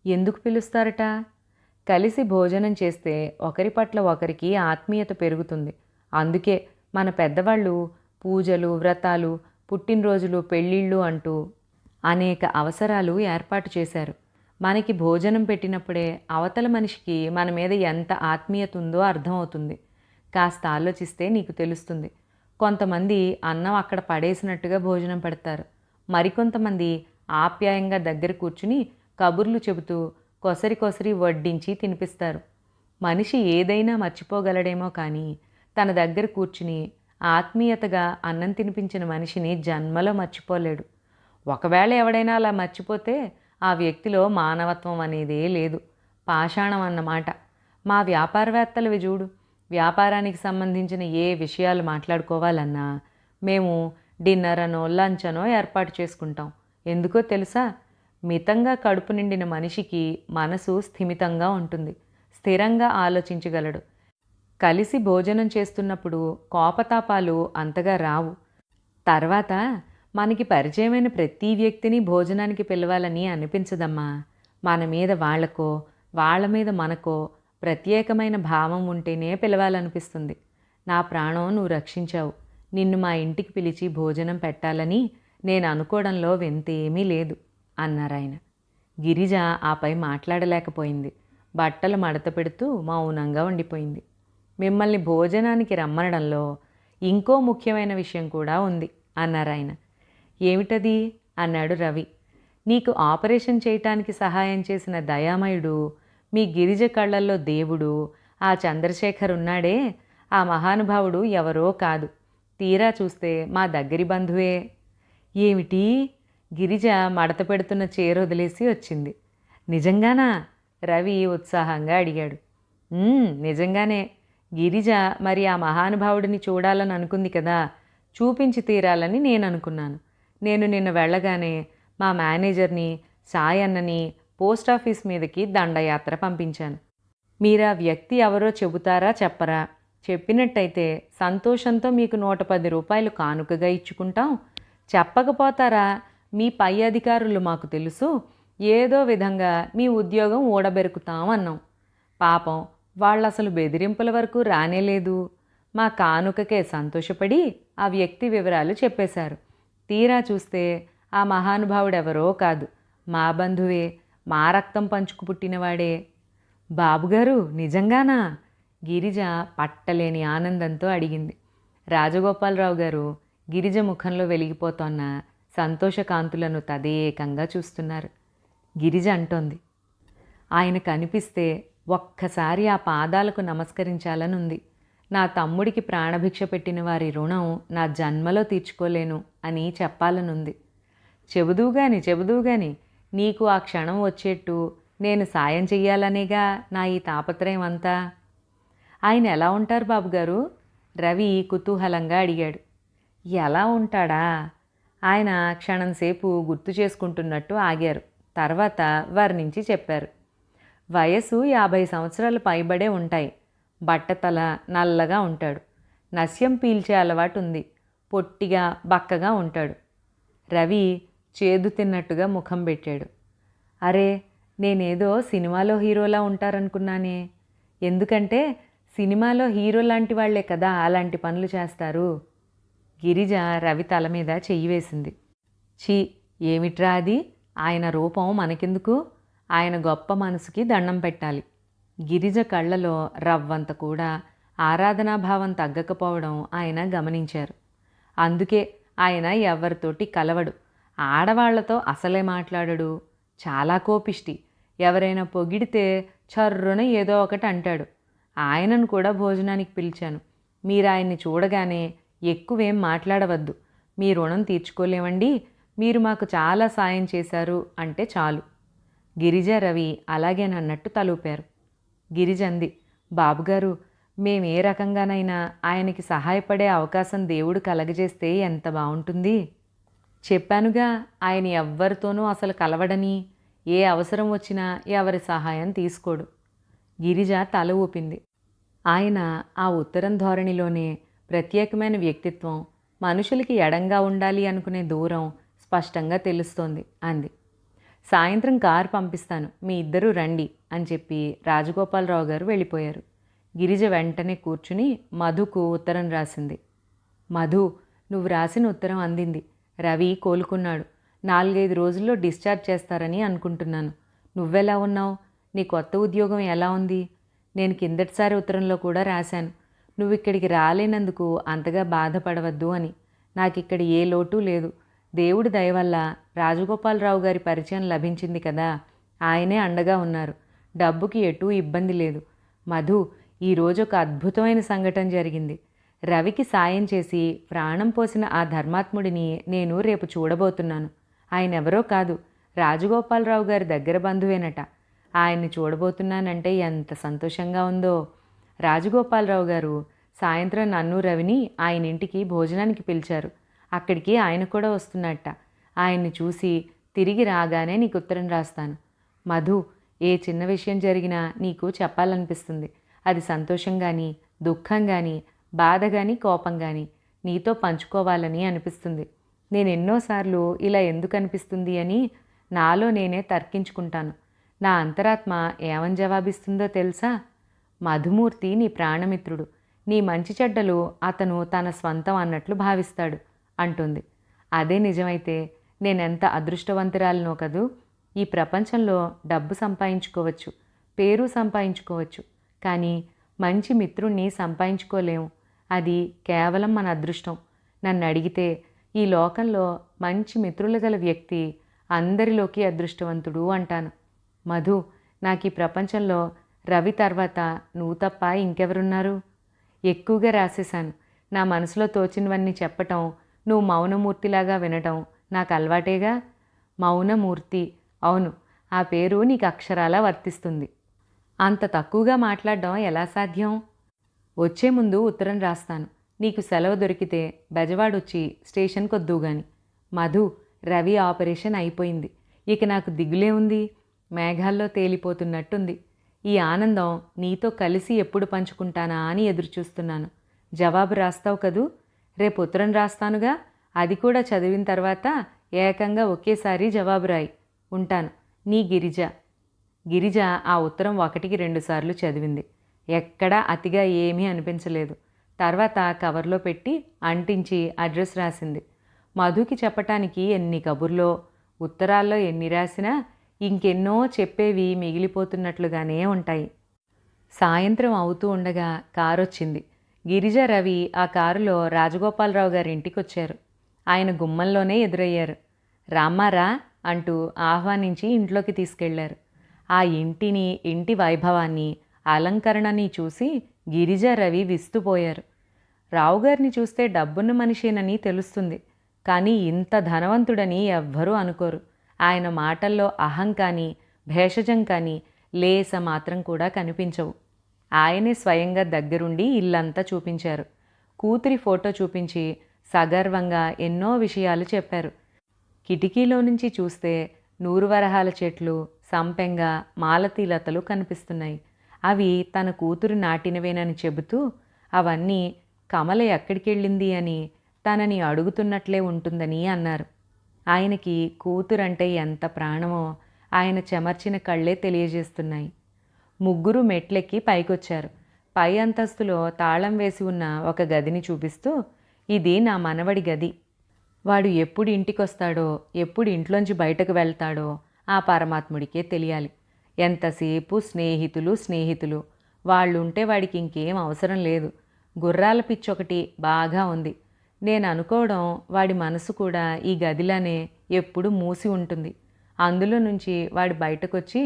ఎందుకు పిలుస్తారట? కలిసి భోజనం చేస్తే ఒకరి పట్ల ఒకరికి ఆత్మీయత పెరుగుతుంది. అందుకే మన పెద్దవాళ్ళు పూజలు, వ్రతాలు, పుట్టినరోజులు, పెళ్ళిళ్ళు అంటూ అనేక అవసరాలు ఏర్పాటు చేశారు. మనకి భోజనం పెట్టినప్పుడే అవతల మనిషికి మన మీద ఎంత ఆత్మీయత ఉందో అర్థమవుతుంది. కాస్త ఆలోచిస్తే నీకు తెలుస్తుంది. కొంతమంది అన్నం అక్కడ పడేసినట్టుగా భోజనం పెడతారు. మరికొంతమంది ఆప్యాయంగా దగ్గర కూర్చుని కబుర్లు చెబుతూ కొసరి కొసరి వడ్డించి తినిపిస్తారు. మనిషి ఏదైనా మర్చిపోగలడేమో కానీ తన దగ్గర కూర్చుని ఆత్మీయతగా అన్నం తినిపించిన మనిషిని జన్మలో మర్చిపోలేడు. ఒకవేళ ఎవడైనా అలా మర్చిపోతే ఆ వ్యక్తిలో మానవత్వం అనేదే లేదు, పాషాణం అన్నమాట. మా వ్యాపారవేత్తలవి చూడు, వ్యాపారానికి సంబంధించిన ఏ విషయాలు మాట్లాడుకోవాలన్నా మేము డిన్నర్ అనో లంచ్ అనో ఏర్పాటు చేసుకుంటాం. ఎందుకో తెలుసా? మితంగా కడుపు నిండిన మనిషికి మనసు స్థిమితంగా ఉంటుంది, స్థిరంగా ఆలోచించగలడు. కలిసి భోజనం చేస్తున్నప్పుడు కోపతాపాలు అంతగా రావు. తర్వాత మనకి పరిచయమైన ప్రతి వ్యక్తిని భోజనానికి పిలవాలని అనిపించదమ్మా. మన మీద వాళ్లకో, వాళ్ళ మీద మనకో ప్రత్యేకమైన భావం ఉంటేనే పిలవాలనిపిస్తుంది. నా ప్రాణం నువ్వు రక్షించావు. నిన్ను మా ఇంటికి పిలిచి భోజనం పెట్టాలని నేను అనుకోవడంలో వింతేమీ లేదు అన్నారాయన. గిరిజ ఆపై మాట్లాడలేకపోయింది. బట్టలు మడత పెడుతూ మౌనంగా ఉండిపోయింది. మిమ్మల్ని భోజనానికి రమ్మనడంలో ఇంకో ముఖ్యమైన విషయం కూడా ఉంది అన్నారాయన. ఏమిటది అన్నాడు రవి. నీకు ఆపరేషన్ చేయటానికి సహాయం చేసిన దయామయుడు, మీ గిరిజ కళ్ళల్లో దేవుడు, ఆ చంద్రశేఖర్ ఉన్నాడే, ఆ మహానుభావుడు ఎవరో కాదు, తీరా చూస్తే మా దగ్గరి బంధువే. ఏమిటి? గిరిజ మడత పెడుతున్న చీర వదిలేసి వచ్చింది. నిజంగానా? రవి ఉత్సాహంగా అడిగాడు. నిజంగానే. గిరిజ మరి ఆ మహానుభావుడిని చూడాలని అనుకుంది కదా, చూపించి తీరాలని నేను అనుకున్నాను. నేను నిన్న వెళ్ళగానే మా మేనేజర్ని, సాయన్నని పోస్టాఫీస్ మీదకి దండయాత్ర పంపించాను. మీరా వ్యక్తి ఎవరో చెబుతారా చెప్పరా? చెప్పినట్టయితే సంతోషంతో మీకు 110 రూపాయలు కానుకగా ఇచ్చుకుంటాం. చెప్పకపోతారా? మీ పై అధికారులు మాకు తెలుసు, ఏదో విధంగా మీ ఉద్యోగం ఊడబెరుకుతాం అన్నాం. పాపం వాళ్ళు అసలు బెదిరింపుల వరకు రానేలేదు. మా కానుకకే సంతోషపడి ఆ వ్యక్తి వివరాలు చెప్పేశారు. తీరా చూస్తే ఆ మహానుభావుడెవరో కాదు, మా బంధువే, మా రక్తం పంచుకు పుట్టినవాడే. బాబుగారు నిజంగానా? గిరిజ పట్టలేని ఆనందంతో అడిగింది. రాజగోపాలరావు గారు గిరిజ ముఖంలో వెలిగిపోతోన్న సంతోషకాంతులను తదేకంగా చూస్తున్నారు. గిరిజ అంటోంది, ఆయన కనిపిస్తే ఒక్కసారి ఆ పాదాలకు నమస్కరించాలనుంది. నా తమ్ముడికి ప్రాణభిక్ష పెట్టిన వారి రుణం నా జన్మలో తీర్చుకోలేను అని చెప్పాలనుంది. చెబుదూగాని నీకు ఆ క్షణం వచ్చేట్టు నేను సాయం చెయ్యాలనేగా నా ఈ తాపత్రయం అంతా. ఆయన ఎలా ఉంటారు బాబుగారు? రవి కుతూహలంగా అడిగాడు. ఎలా ఉంటాడా? ఆయన క్షణంసేపు గుర్తు చేసుకుంటున్నట్టు ఆగారు. తర్వాత వర్ణించి చెప్పారు. వయసు 50 సంవత్సరాలు పైబడే ఉంటాయి. బట్టతల, నల్లగా ఉంటాడు. నస్యం పీల్చే అలవాటు ఉంది. పొట్టిగా బక్కగా ఉంటాడు. రవి చేదు తిన్నట్టుగా ముఖం పెట్టాడు. అరే, నేనేదో సినిమాలో హీరోలా ఉంటారనుకున్నానే. ఎందుకంటే సినిమాలో హీరో లాంటి వాళ్లే కదా అలాంటి పనులు చేస్తారు. గిరిజ రవి తల మీద చెయ్యి వేసింది. ఛీ, ఏమిట్రా అది? ఆయన రూపం మనకెందుకు? ఆయన గొప్ప మనసుకి దండం పెట్టాలి. గిరిజ కళ్ళలో రవ్వంత కూడా ఆరాధనాభావం తగ్గకపోవడం ఆయన గమనించారు. అందుకే ఆయన ఎవరితోటి కలవడు. ఆడవాళ్లతో అసలే మాట్లాడడు. చాలా కోపిష్టి. ఎవరైనా పొగిడితే చర్రున ఏదో ఒకటి అంటాడు. ఆయనను కూడా భోజనానికి పిలిచాను. మీరు ఆయన్ని చూడగానే ఎక్కువేం మాట్లాడవద్దు. మీ రుణం తీర్చుకోలేమండి, మీరు మాకు చాలా సాయం చేశారు అంటే చాలు. గిరిజ, రవి అలాగేనన్నట్టు తలూపారు. గిరిజ అంది, బాబుగారు, మేమే రకంగానైనా ఆయనకి సహాయపడే అవకాశం దేవుడు కలగజేస్తే ఎంత బాగుంటుంది. చెప్పానుగా, ఆయన ఎవ్వరితోనూ అసలు కలవడని, ఏ అవసరం వచ్చినా ఎవరి సహాయం తీసుకోడు. గిరిజ తల ఊపింది. ఆయన ఆ ఉత్తరం ధోరణిలోనే ప్రత్యేకమైన వ్యక్తిత్వం, మనుషులకి ఎడంగా ఉండాలి అనుకునే దూరం స్పష్టంగా తెలుస్తోంది అంది. సాయంత్రం కారు పంపిస్తాను, మీ ఇద్దరూ రండి అని చెప్పి రాజగోపాలరావు గారు వెళ్ళిపోయారు. గిరిజ వెంటనే కూర్చుని మధుకు ఉత్తరం రాసింది. మధు, నువ్వు రాసిన ఉత్తరం అందింది. రవి కోలుకున్నాడు. 4-5 రోజుల్లో డిశ్చార్జ్ చేస్తారని అనుకుంటున్నాను. నువ్వెలా ఉన్నావు? నీ కొత్త ఉద్యోగం ఎలా ఉంది? నేను కిందటిసారి ఉత్తరంలో కూడా రాశాను. నువ్విక్కడికి రాలేనందుకు అంతగా బాధపడవద్దు అని. నాకిక్కడ ఏ లోటు లేదు. దేవుడి దయ వల్ల రాజగోపాలరావు గారి పరిచయం లభించింది కదా, ఆయనే అండగా ఉన్నారు. డబ్బుకి ఎటూ ఇబ్బంది లేదు. మధు, ఈరోజు ఒక అద్భుతమైన సంఘటన జరిగింది. రవికి సాయం చేసి ప్రాణం పోసిన ఆ ధర్మాత్ముడిని నేను రేపు చూడబోతున్నాను. ఆయనెవరో కాదు, రాజగోపాలరావు గారి దగ్గర బంధువేనట. ఆయన్ని చూడబోతున్నానంటే ఎంత సంతోషంగా ఉందో. రాజగోపాలరావు గారు సాయంత్రం నన్ను రవిని ఆయన ఇంటికి భోజనానికి పిలిచారు. అక్కడికి ఆయన కూడా వస్తున్నట్ట. ఆయన్ని చూసి తిరిగి రాగానే నీకు ఉత్తరం రాస్తాను. మధు, ఏ చిన్న విషయం జరిగినా నీకు చెప్పాలనిపిస్తుంది. అది సంతోషం కానీ, దుఃఖం కానీ, బాధ కానీ, కోపం కానీ నీతో పంచుకోవాలని అనిపిస్తుంది. నేను ఎన్నోసార్లు ఇలా ఎందుకు అనిపిస్తుంది అని నాలో నేనే తర్కించుకుంటాను. నా అంతరాత్మ ఏమని జవాబిస్తుందో తెలుసా? మధుమూర్తి నీ ప్రాణమిత్రుడు. నీ మంచి చెడ్డలు అతను తన స్వంతం అన్నట్లు భావిస్తాడు అంటుంది. అదే నిజమైతే నేనెంత అదృష్టవంతురాలినో కదూ. ఈ ప్రపంచంలో డబ్బు సంపాదించుకోవచ్చు, పేరు సంపాదించుకోవచ్చు, కానీ మంచి మిత్రుణ్ణి సంపాదించుకోలేము. అది కేవలం మన అదృష్టం. నన్ను అడిగితే ఈ లోకంలో మంచి మిత్రులు గల వ్యక్తి అందరిలోకి అదృష్టవంతుడు అంటాను. మధు, నాకు ఈ ప్రపంచంలో రవి తర్వాత నువ్వు తప్ప ఇంకెవరున్నారు? ఎక్కువగా రాసేశాను. నా మనసులో తోచినవన్నీ చెప్పటం, నువ్వు మౌనమూర్తిలాగా వినటం నాకు అలవాటేగా. మౌనమూర్తి, అవును, ఆ పేరు నీకు అక్షరాలా వర్తిస్తుంది. అంత తక్కువగా మాట్లాడడం ఎలా సాధ్యం? వచ్చే ముందు ఉత్తరం రాస్తాను. నీకు సెలవు దొరికితే బెజవాడొచ్చి స్టేషన్కి వద్దువుగాని. మధు, రవి ఆపరేషన్ అయిపోయింది. ఇక నాకు దిగులే ఉంది. మేఘాల్లో తేలిపోతున్నట్టుంది. ఈ ఆనందం నీతో కలిసి ఎప్పుడు పంచుకుంటానా అని ఎదురుచూస్తున్నాను. జవాబు రాస్తావు కదూ? రేపు ఉత్తరం రాస్తానుగా, అది కూడా చదివిన తర్వాత ఏకంగా ఒకేసారి జవాబు రాయి. ఉంటాను, నీ గిరిజ. గిరిజ ఆ ఉత్తరం 1కి 2 సార్లు చదివింది. ఎక్కడా అతిగా ఏమీ అనిపించలేదు. తర్వాత కవర్లో పెట్టి అంటించి అడ్రస్ రాసింది. మధుకి చెప్పటానికి ఎన్ని కబుర్లో, ఉత్తరాల్లో ఎన్ని రాసినా ఇంకెన్నో చెప్పేవి మిగిలిపోతున్నట్లుగానే ఉంటాయి. సాయంత్రం అవుతూ ఉండగా కారొచ్చింది. గిరిజ, రవి ఆ కారులో రాజగోపాలరావు గారి ఇంటికొచ్చారు. ఆయన గుమ్మంలోనే ఎదురయ్యారు. రామ్మారా అంటూ ఆహ్వానించి ఇంట్లోకి తీసుకెళ్లారు. ఆ ఇంటిని, ఇంటి వైభవాన్ని, అలంకరణని చూసి గిరిజ, రవి విస్తుపోయారు. రావుగారిని చూస్తే డబ్బున్న మనిషేనని తెలుస్తుంది, కానీ ఇంత ధనవంతుడని ఎవ్వరూ అనుకోరు. ఆయన మాటల్లో అహం కానీ, భేషజం కానీ లేస మాత్రం కూడా కనిపించవు. ఆయనే స్వయంగా దగ్గరుండి ఇల్లంతా చూపించారు. కూతురి ఫోటో చూపించి సగర్వంగా ఎన్నో విషయాలు చెప్పారు. కిటికీలో నుంచి చూస్తే నూరువరహాల చెట్లు, సంపెంగ, మాలతీలతలు కనిపిస్తున్నాయి. అవి తన కూతురు నాటినవేనని చెబుతూ అవన్నీ కమల ఎక్కడికెళ్ళింది అని తనని అడుగుతున్నట్లే ఉంటుందని అన్నారు. ఆయనకి కూతురంటే ఎంత ప్రాణమో ఆయన చెమర్చిన కళ్ళే తెలియజేస్తున్నాయి. ముగ్గురు మెట్లెక్కి పైకొచ్చారు. పై అంతస్తులో తాళం వేసి ఉన్న ఒక గదిని చూపిస్తూ, ఇది నా మనవడి గది. వాడు ఎప్పుడు ఇంటికొస్తాడో, ఎప్పుడు ఇంట్లోంచి బయటకు వెళ్తాడో ఆ పరమాత్ముడికే తెలియాలి. ఎంతసేపు స్నేహితులు స్నేహితులు. వాళ్ళుంటే వాడికి ఇంకేం అవసరం లేదు. గుర్రాల పిచ్చొకటి బాగా ఉంది. నేను అనుకోవడం వాడి మనసు కూడా ఈ గదిలానే ఎప్పుడు మూసి ఉంటుంది. అందులో నుంచి వాడు బయటకొచ్చి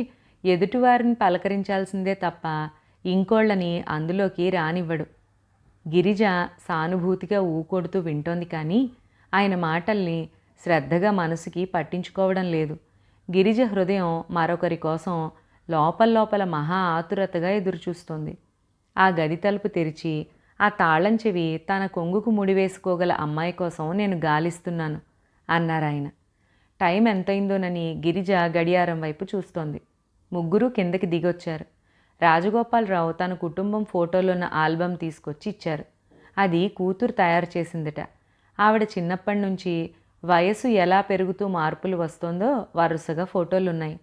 ఎదుటివారిని పలకరించాల్సిందే తప్ప ఇంకోళ్ళని అందులోకి రానివ్వడు. గిరిజ సానుభూతిగా ఊకొడుతూ వింటోంది, కానీ ఆయన మాటల్ని శ్రద్ధగా మనసుకి పట్టించుకోవడం లేదు. గిరిజ హృదయం మరొకరి కోసం లోపల మహా ఆతురతగా ఎదురుచూస్తోంది. ఆ గది తలుపు తెరిచి ఆ తాళం చెవి తన కొంగుకు ముడివేసుకోగల అమ్మాయి కోసం నేను గాలిస్తున్నాను అన్నారాయన. టైం ఎంతైందోనని గిరిజ గడియారం వైపు చూస్తోంది. ముగ్గురు కిందకి దిగొచ్చారు. రాజగోపాలరావు తన కుటుంబం ఫోటోలున్న ఆల్బమ్ తీసుకొచ్చి ఇచ్చారు. అది కూతురు తయారు చేసిందట. ఆవిడ చిన్నప్పటి నుంచి వయసు ఎలా పెరుగుతూ మార్పులు వస్తోందో వరుసగా ఫోటోలున్నాయి.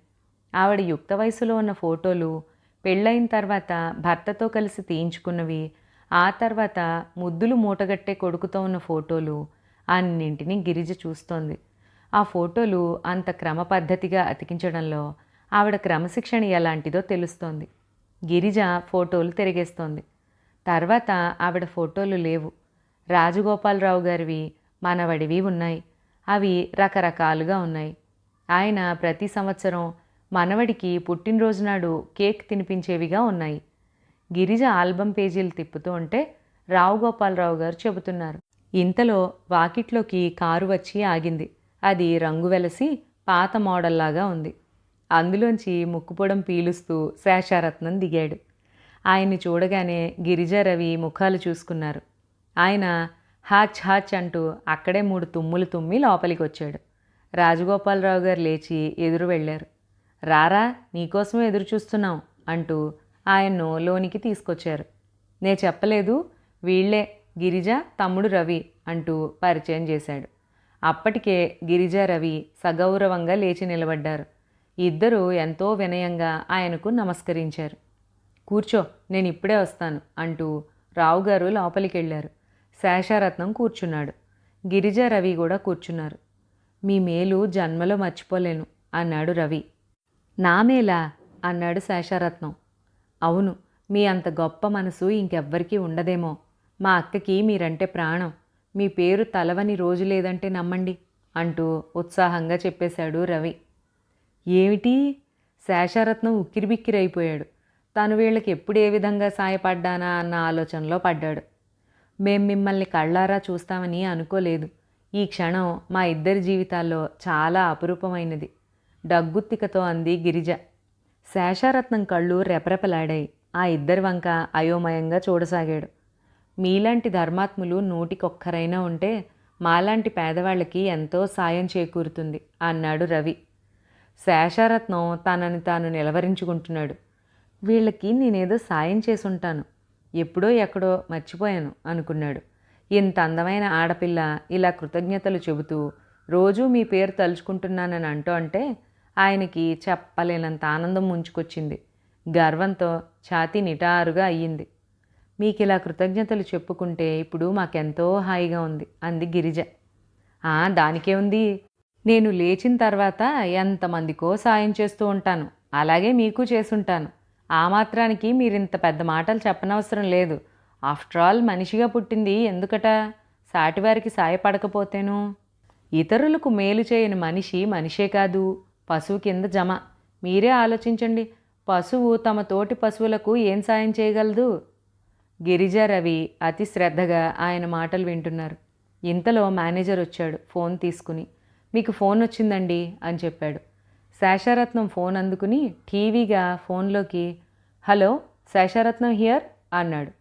ఆవిడ యుక్త వయసులో ఉన్న ఫోటోలు, పెళ్ళైన తర్వాత భర్తతో కలిసి తీయించుకున్నవి, ఆ తర్వాత ముద్దులు మూటగట్టే కొడుకుతో ఉన్న ఫోటోలు అన్నింటినీ గిరిజ చూస్తోంది. ఆ ఫోటోలు అంత క్రమ పద్ధతిగా అతికించడంలో ఆవిడ క్రమశిక్షణ ఎలాంటిదో తెలుస్తోంది. గిరిజ ఫోటోలు తిరిగేస్తోంది. తర్వాత ఆవిడ ఫోటోలు లేవు. రాజగోపాలరావు గారివి, మనవడివి ఉన్నాయి. అవి రకరకాలుగా ఉన్నాయి. ఆయన ప్రతి సంవత్సరం మనవడికి పుట్టినరోజు నాడు కేక్ తినిపించేవిగా ఉన్నాయి. గిరిజ ఆల్బమ్ పేజీలు తిప్పుతూ ఉంటే రావు గోపాలరావు గారు చెబుతున్నారు. ఇంతలో వాకిట్లోకి కారు వచ్చి ఆగింది. అది రంగు వెలసి పాత మోడల్లాగా ఉంది. అందులోంచి ముక్కుపొడం పీలుస్తూ శేషారత్నం దిగాడు. ఆయన్ని చూడగానే గిరిజ, రవి ముఖాలు చూసుకున్నారు. ఆయన హాచ్ హాచ్ అంటూ అక్కడే 3 తుమ్ములు తుమ్మి లోపలికి వచ్చాడు. రాజగోపాలరావు గారు లేచి ఎదురు వెళ్ళారు. రారా, నీకోసమే ఎదురు చూస్తున్నాం అంటూ ఆయన్ను లోనికి తీసుకొచ్చారు. నే చెప్పలేదు, వీళ్లే గిరిజ తమ్ముడు రవి అంటూ పరిచయం చేశాడు. అప్పటికే గిరిజ, రవి సగౌరవంగా లేచి నిలబడ్డారు. ఇద్దరూ ఎంతో వినయంగా ఆయనకు నమస్కరించారు. కూర్చో, నేను ఇప్పుడే వస్తాను అంటూ రావుగారు లోపలికి వెళ్ళారు. శేషారత్నం కూర్చున్నాడు. గిరిజ, రవి కూడా కూర్చున్నారు. మీ మేలు జన్మలో మర్చిపోలేను అన్నాడు రవి. నా మేలా అన్నాడు శేషారత్నం. అవును, మీ అంత గొప్ప మనసు ఇంకెవ్వరికీ ఉండదేమో. మా అక్కకి మీరంటే ప్రాణం. మీ పేరు తలవని రోజు లేదంటే నమ్మండి అంటూ ఉత్సాహంగా చెప్పేశాడు రవి. ఏమిటి? శేషారత్నం ఉక్కిరిబిక్కిరైపోయాడు. తను వీళ్ళకి ఎప్పుడు ఏ విధంగా సాయపడ్డానా అన్న ఆలోచనలో పడ్డాడు. మేం మిమ్మల్ని కళ్ళారా చూస్తామని అనుకోలేదు. ఈ క్షణం మా ఇద్దరి జీవితాల్లో చాలా అపురూపమైనది డగ్గుత్తికతో అంది గిరిజ. శేషారత్నం కళ్ళు రెపరెపలాడాయి. ఆ ఇద్దరి వంక అయోమయంగా చూడసాగాడు. మీలాంటి ధర్మాత్ములు నూటికొక్కరైనా ఉంటే మాలాంటి పేదవాళ్ళకి ఎంతో సాయం చేకూరుతుంది అన్నాడు రవి. శేషారత్నం తనని తాను నిలవరించుకుంటున్నాడు. వీళ్ళకి నేనేదో సాయం చేసుంటాను, ఎప్పుడో ఎక్కడో మర్చిపోయాను అనుకున్నాడు. ఇంత అందమైన ఆడపిల్ల ఇలా కృతజ్ఞతలు చెబుతూ రోజూ మీ పేరు తలుచుకుంటున్నానని అంటే ఆయనకి చెప్పలేనంత ఆనందం ముంచుకొచ్చింది. గర్వంతో ఛాతీ నిటారుగా అయ్యింది. మీకు ఇలా కృతజ్ఞతలు చెప్పుకుంటే ఇప్పుడు మాకెంతో హాయిగా ఉంది అంది గిరిజ. దానికే ఉంది, నేను లేచిన తర్వాత ఎంతమందికో సాయం చేస్తూ ఉంటాను, అలాగే మీకు చేసుంటాను. ఆ మాత్రానికి మీరింత పెద్ద మాటలు చెప్పనవసరం లేదు. ఆఫ్టర్ ఆల్ మనిషిగా పుట్టింది ఎందుకట? సాటివారికి సాయపడకపోతేను. ఇతరులకు మేలు చేయని మనిషి మనిషే కాదు, పశువు కింద జమ. మీరే ఆలోచించండి, పశువు తమ తోటి పశువులకు ఏం సాయం చేయగలదు? గిరిజ, రవి అతి శ్రద్ధగా ఆయన మాటలు వింటున్నారు. ఇంతలో మేనేజర్ వచ్చాడు. ఫోన్ తీసుకుని, మీకు ఫోన్ వచ్చిందండి అని చెప్పాడు. శేషారత్నం ఫోన్ అందుకుని టీవీగా ఫోన్లోకి హలో శేషారత్నం హియర్ అన్నాడు.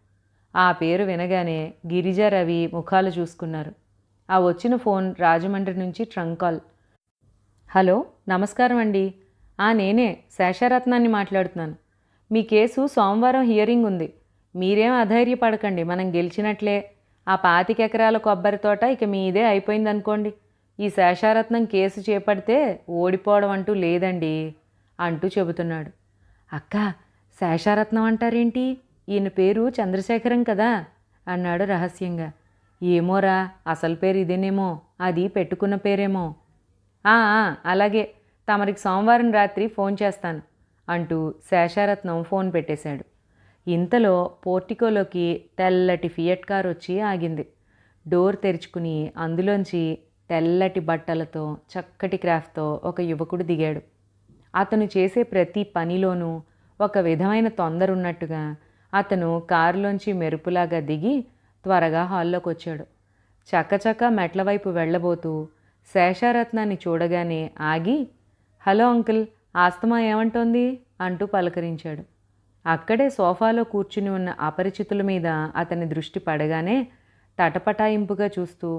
ఆ పేరు వినగానే గిరిజ, రవి ముఖాలు చూసుకున్నారు. ఆ వచ్చిన ఫోన్ రాజమండ్రి నుంచి ట్రంక్ కాల్. హలో, నమస్కారం అండి. నేనే శేషారత్నాన్ని మాట్లాడుతున్నాను. మీ కేసు సోమవారం హియరింగ్ ఉంది. మీరేం అధైర్యపడకండి, మనం గెలిచినట్లే. ఆ 25 ఎకరాల కొబ్బరి తోట ఇక మీదే అయిపోయిందనుకోండి. ఈ శేషారత్నం కేసు చేపడితే ఓడిపోవడం అంటూ లేదండి అంటూ చెబుతున్నాడు. అక్క, శేషారత్నం అంటారేంటి? ఈయన పేరు చంద్రశేఖరం కదా అన్నాడు రహస్యంగా. ఏమోరా, అసలు పేరు ఇదేనేమో, అది పెట్టుకున్న పేరేమో. అలాగే, తమరికి సోమవారం రాత్రి ఫోన్ చేస్తాను అంటూ శేషారత్నం ఫోన్ పెట్టేశాడు. ఇంతలో పోర్టికోలోకి తెల్లటి ఫియట్ కార్ వచ్చి ఆగింది. డోర్ తెరుచుకుని అందులోంచి తెల్లటి బట్టలతో చక్కటి క్రాఫ్ట్తో ఒక యువకుడు దిగాడు. అతను చేసే ప్రతి పనిలోనూ ఒక విధమైన తొందర ఉన్నట్టుగా అతను కారులోంచి మెరుపులాగా దిగి త్వరగా హాల్లోకి వచ్చాడు. చకచక మెట్ల వైపు వెళ్ళబోతూ శేషారత్నాన్ని చూడగానే ఆగి, హలో అంకుల్, ఆస్తమా ఏమంటోంది అంటూ పలకరించాడు. అక్కడే సోఫాలో కూర్చుని ఉన్న అపరిచితుల మీద అతని దృష్టి పడగానే తటపటాయింపుగా చూస్తూ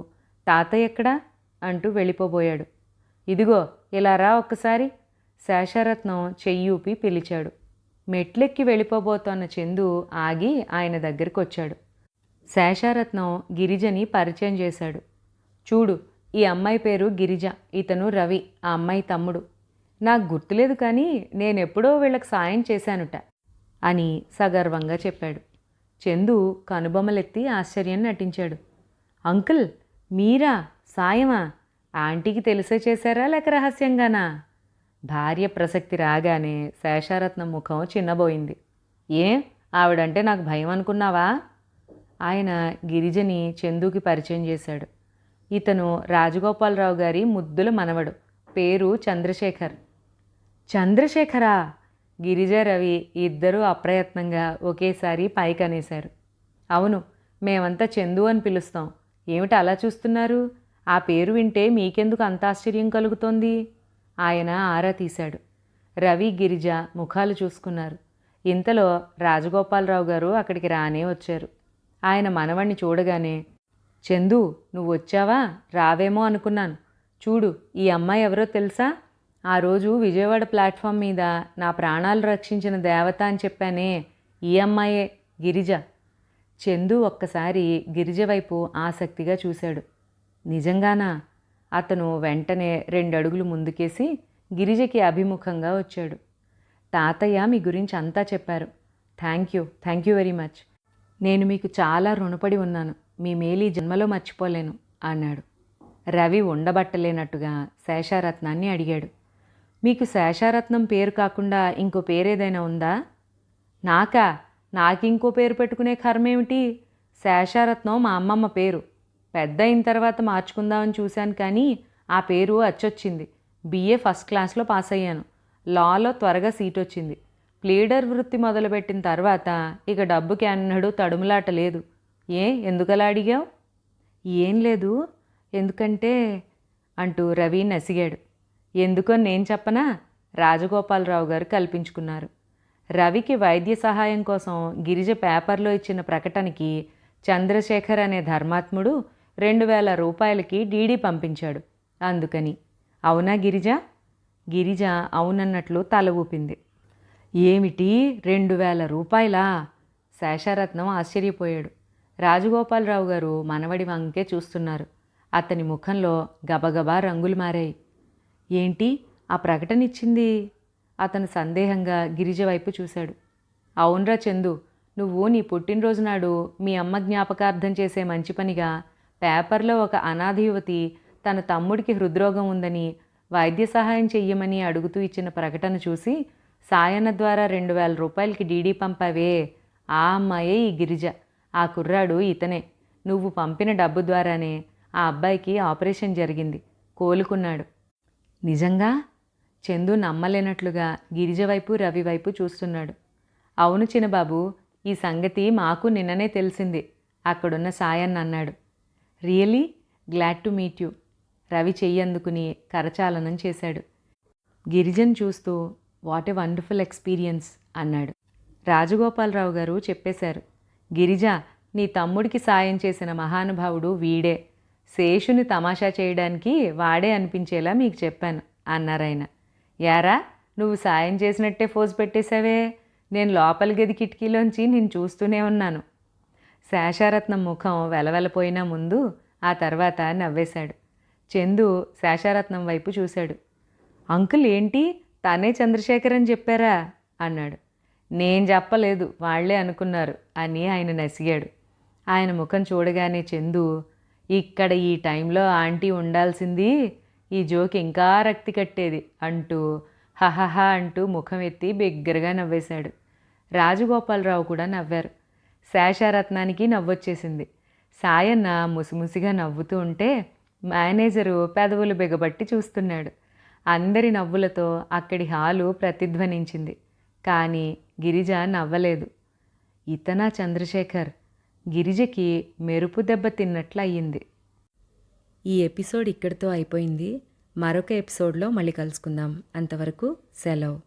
తాతయ్య ఎక్కడా అంటూ వెళ్ళిపోబోయాడు. ఇదిగో ఇలా రా ఒక్కసారి, శేషారత్నం చెయ్యూపి పిలిచాడు. మెట్లెక్కి వెళ్ళిపోబోతోన్న చందు ఆగి ఆయన దగ్గరికి వచ్చాడు. శేషారత్నం గిరిజని పరిచయం చేశాడు. చూడు, ఈ అమ్మాయి పేరు గిరిజ, ఇతను రవి, ఆ అమ్మాయి తమ్ముడు. నాకు గుర్తులేదు కానీ నేనెప్పుడో వీళ్ళకి సాయం చేశానుట అని సగర్వంగా చెప్పాడు. చందు కనుబొమ్మలెత్తి ఆశ్చర్యం నటించాడు. అంకుల్, మీరా? సాయమా? ఆంటీకి తెలిసే చేశారా లేక రహస్యంగానా? భార్య ప్రసక్తి రాగానే శేషారత్నం ముఖం చిన్నబోయింది. ఏ ఆవిడంటే నాకు భయం అనుకున్నావా? ఆయన గిరిజని చందుకి పరిచయం చేశాడు. ఇతను రాజగోపాలరావు గారి ముద్దుల మనవడు, పేరు చంద్రశేఖర్. చంద్రశేఖరా? గిరిజ రవి ఇద్దరూ అప్రయత్నంగా ఒకేసారి పైకనేశారు. అవును, మేమంతా చందు అని పిలుస్తాం. ఏమిటి అలా చూస్తున్నారు? ఆ పేరు వింటే మీకెందుకు అంత ఆశ్చర్యం కలుగుతోంది? ఆయన ఆరా తీశాడు. రవి గిరిజ ముఖాలు చూసుకున్నారు. ఇంతలో రాజగోపాలరావు గారు అక్కడికి రానే వచ్చారు. ఆయన మనవణ్ణి చూడగానే, చందు నువ్వు వచ్చావా? రావేమో అనుకున్నాను. చూడు, ఈ అమ్మాయి ఎవరో తెలుసా? ఆ రోజు విజయవాడ ప్లాట్ఫామ్ మీద నా ప్రాణాలు రక్షించిన దేవత అని చెప్పానే, ఈ అమ్మాయే, గిరిజ. చందు ఒక్కసారి గిరిజ వైపు ఆసక్తిగా చూశాడు. నిజంగానా? అతను వెంటనే 2 అడుగులు ముందుకేసి గిరిజకి అభిముఖంగా వచ్చాడు. తాతయ్య మీ గురించి అంతా చెప్పారు. Thank you very much. నేను మీకు చాలా రుణపడి ఉన్నాను. మీ మేలు ఈ జన్మలో మర్చిపోలేను అన్నాడు. రవి ఉండబట్టలేనట్టుగా శేషారత్నాన్ని అడిగాడు. మీకు శేషారత్నం పేరు కాకుండా ఇంకో పేరేదైనా ఉందా? నాకింకో పేరు పెట్టుకునే కర్మేమిటి? శేషారత్నం మా అమ్మమ్మ పేరు. పెద్ద అయిన తర్వాత మార్చుకుందామని చూశాను, కానీ ఆ పేరు అచ్చొచ్చింది. BA ఫస్ట్ క్లాస్లో పాస్ అయ్యాను. లాలో త్వరగా సీట్ వచ్చింది. ప్లీడర్ వృత్తి మొదలుపెట్టిన తర్వాత ఇక డబ్బుకి అన్నడు తడుములాట లేదు. ఎందుకలా అడిగావు? ఏం లేదు, ఎందుకంటే అంటూ రవి నసిగాడు. ఎందుకో నేను చెప్పనా? రాజగోపాలరావు గారు కల్పించుకున్నారు. రవికి వైద్య సహాయం కోసం గిరిజ పేపర్లో ఇచ్చిన ప్రకటనకి చంద్రశేఖర్ అనే ధర్మాత్ముడు 2000 రూపాయలకి డీడీ పంపించాడు. అందుకని. అవునా గిరిజ? గిరిజ అవునన్నట్లు తల ఊపింది. ఏమిటి 2000 రూపాయలా? శేషారత్నం ఆశ్చర్యపోయాడు. రాజగోపాలరావు గారు మనవడి వంకే చూస్తున్నారు. అతని ముఖంలో గబగబా రంగులు మారాయి. ఏంటి ఆ ప్రకటన ఇచ్చింది? అతను సందేహంగా గిరిజ వైపు చూశాడు. అవునరా చందు, నువ్వు నీ పుట్టినరోజు నాడు మీ అమ్మ జ్ఞాపకార్థం చేసే మంచి పనిగా పేపర్లో ఒక అనాథ యువతి తన తమ్ముడికి హృద్రోగం ఉందని వైద్య సహాయం చెయ్యమని అడుగుతూ ఇచ్చిన ప్రకటన చూసి సాయన్న ద్వారా 2000 రూపాయలకి డీడీ పంపావే, ఆ అమ్మాయే ఈ గిరిజ. ఆ కుర్రాడు ఇతనే. నువ్వు పంపిన డబ్బు ద్వారానే ఆ అబ్బాయికి ఆపరేషన్ జరిగింది, కోలుకున్నాడు. నిజంగా? చందు నమ్మలేనట్లుగా గిరిజ వైపు రవి వైపు చూస్తున్నాడు. అవును చిన్నబాబు, ఈ సంగతి మాకు నిన్ననే తెలిసింది, అక్కడున్న సాయన్న అన్నాడు. Really glad to meet you. Ravi చెయ్యందుకుని కరచాలనం చేశాడు. గిరిజను చూస్తూ వాట్ ఏ వండర్ఫుల్ ఎక్స్పీరియన్స్ అన్నాడు. రాజగోపాలరావు గారు చెప్పేశారు. గిరిజ, నీ తమ్ముడికి సాయం చేసిన మహానుభావుడు వీడే. శేషుని తమాషా చేయడానికి వాడే అనిపించేలా మీకు చెప్పాను అన్నారాయన. యారా, నువ్వు సాయం చేసినట్టే ఫోజు పెట్టేశావే. నేను లోపల గది కిటికీలోంచి నేను చూస్తూనే ఉన్నాను. శేషారత్నం ముఖం వెలవెలపోయినా ముందు ఆ తర్వాత నవ్వేశాడు. చందు శేషారత్నం వైపు చూశాడు. అంకుల్ ఏంటి, తనే చంద్రశేఖర్ అని చెప్పారా అన్నాడు. నేను చెప్పలేదు, వాళ్లే అనుకున్నారు అని ఆయన నసిగాడు. ఆయన ముఖం చూడగానే చందు, ఇక్కడ ఈ టైంలో ఆంటీ ఉండాల్సింది, ఈ జోక్ ఇంకా రక్తి కట్టేది అంటూ హహహ అంటూ ముఖం ఎత్తి బిగ్గరగా నవ్వేశాడు. రాజగోపాలరావు కూడా నవ్వారు. శేషారత్నానికి నవ్వొచ్చేసింది. సాయన్న ముసిముసిగా నవ్వుతూ ఉంటే మేనేజరు పెదవులు బిగబట్టి చూస్తున్నాడు. అందరి నవ్వులతో అక్కడి హాలు ప్రతిధ్వనించింది. కానీ గిరిజ నవ్వలేదు. ఇతనా చంద్రశేఖర్? గిరిజకి మెరుపు దెబ్బ తిన్నట్లు అయ్యింది. ఈ ఎపిసోడ్ ఇక్కడితో అయిపోయింది. మరొక ఎపిసోడ్లో మళ్ళీ కలుసుకుందాం. అంతవరకు సెలవు.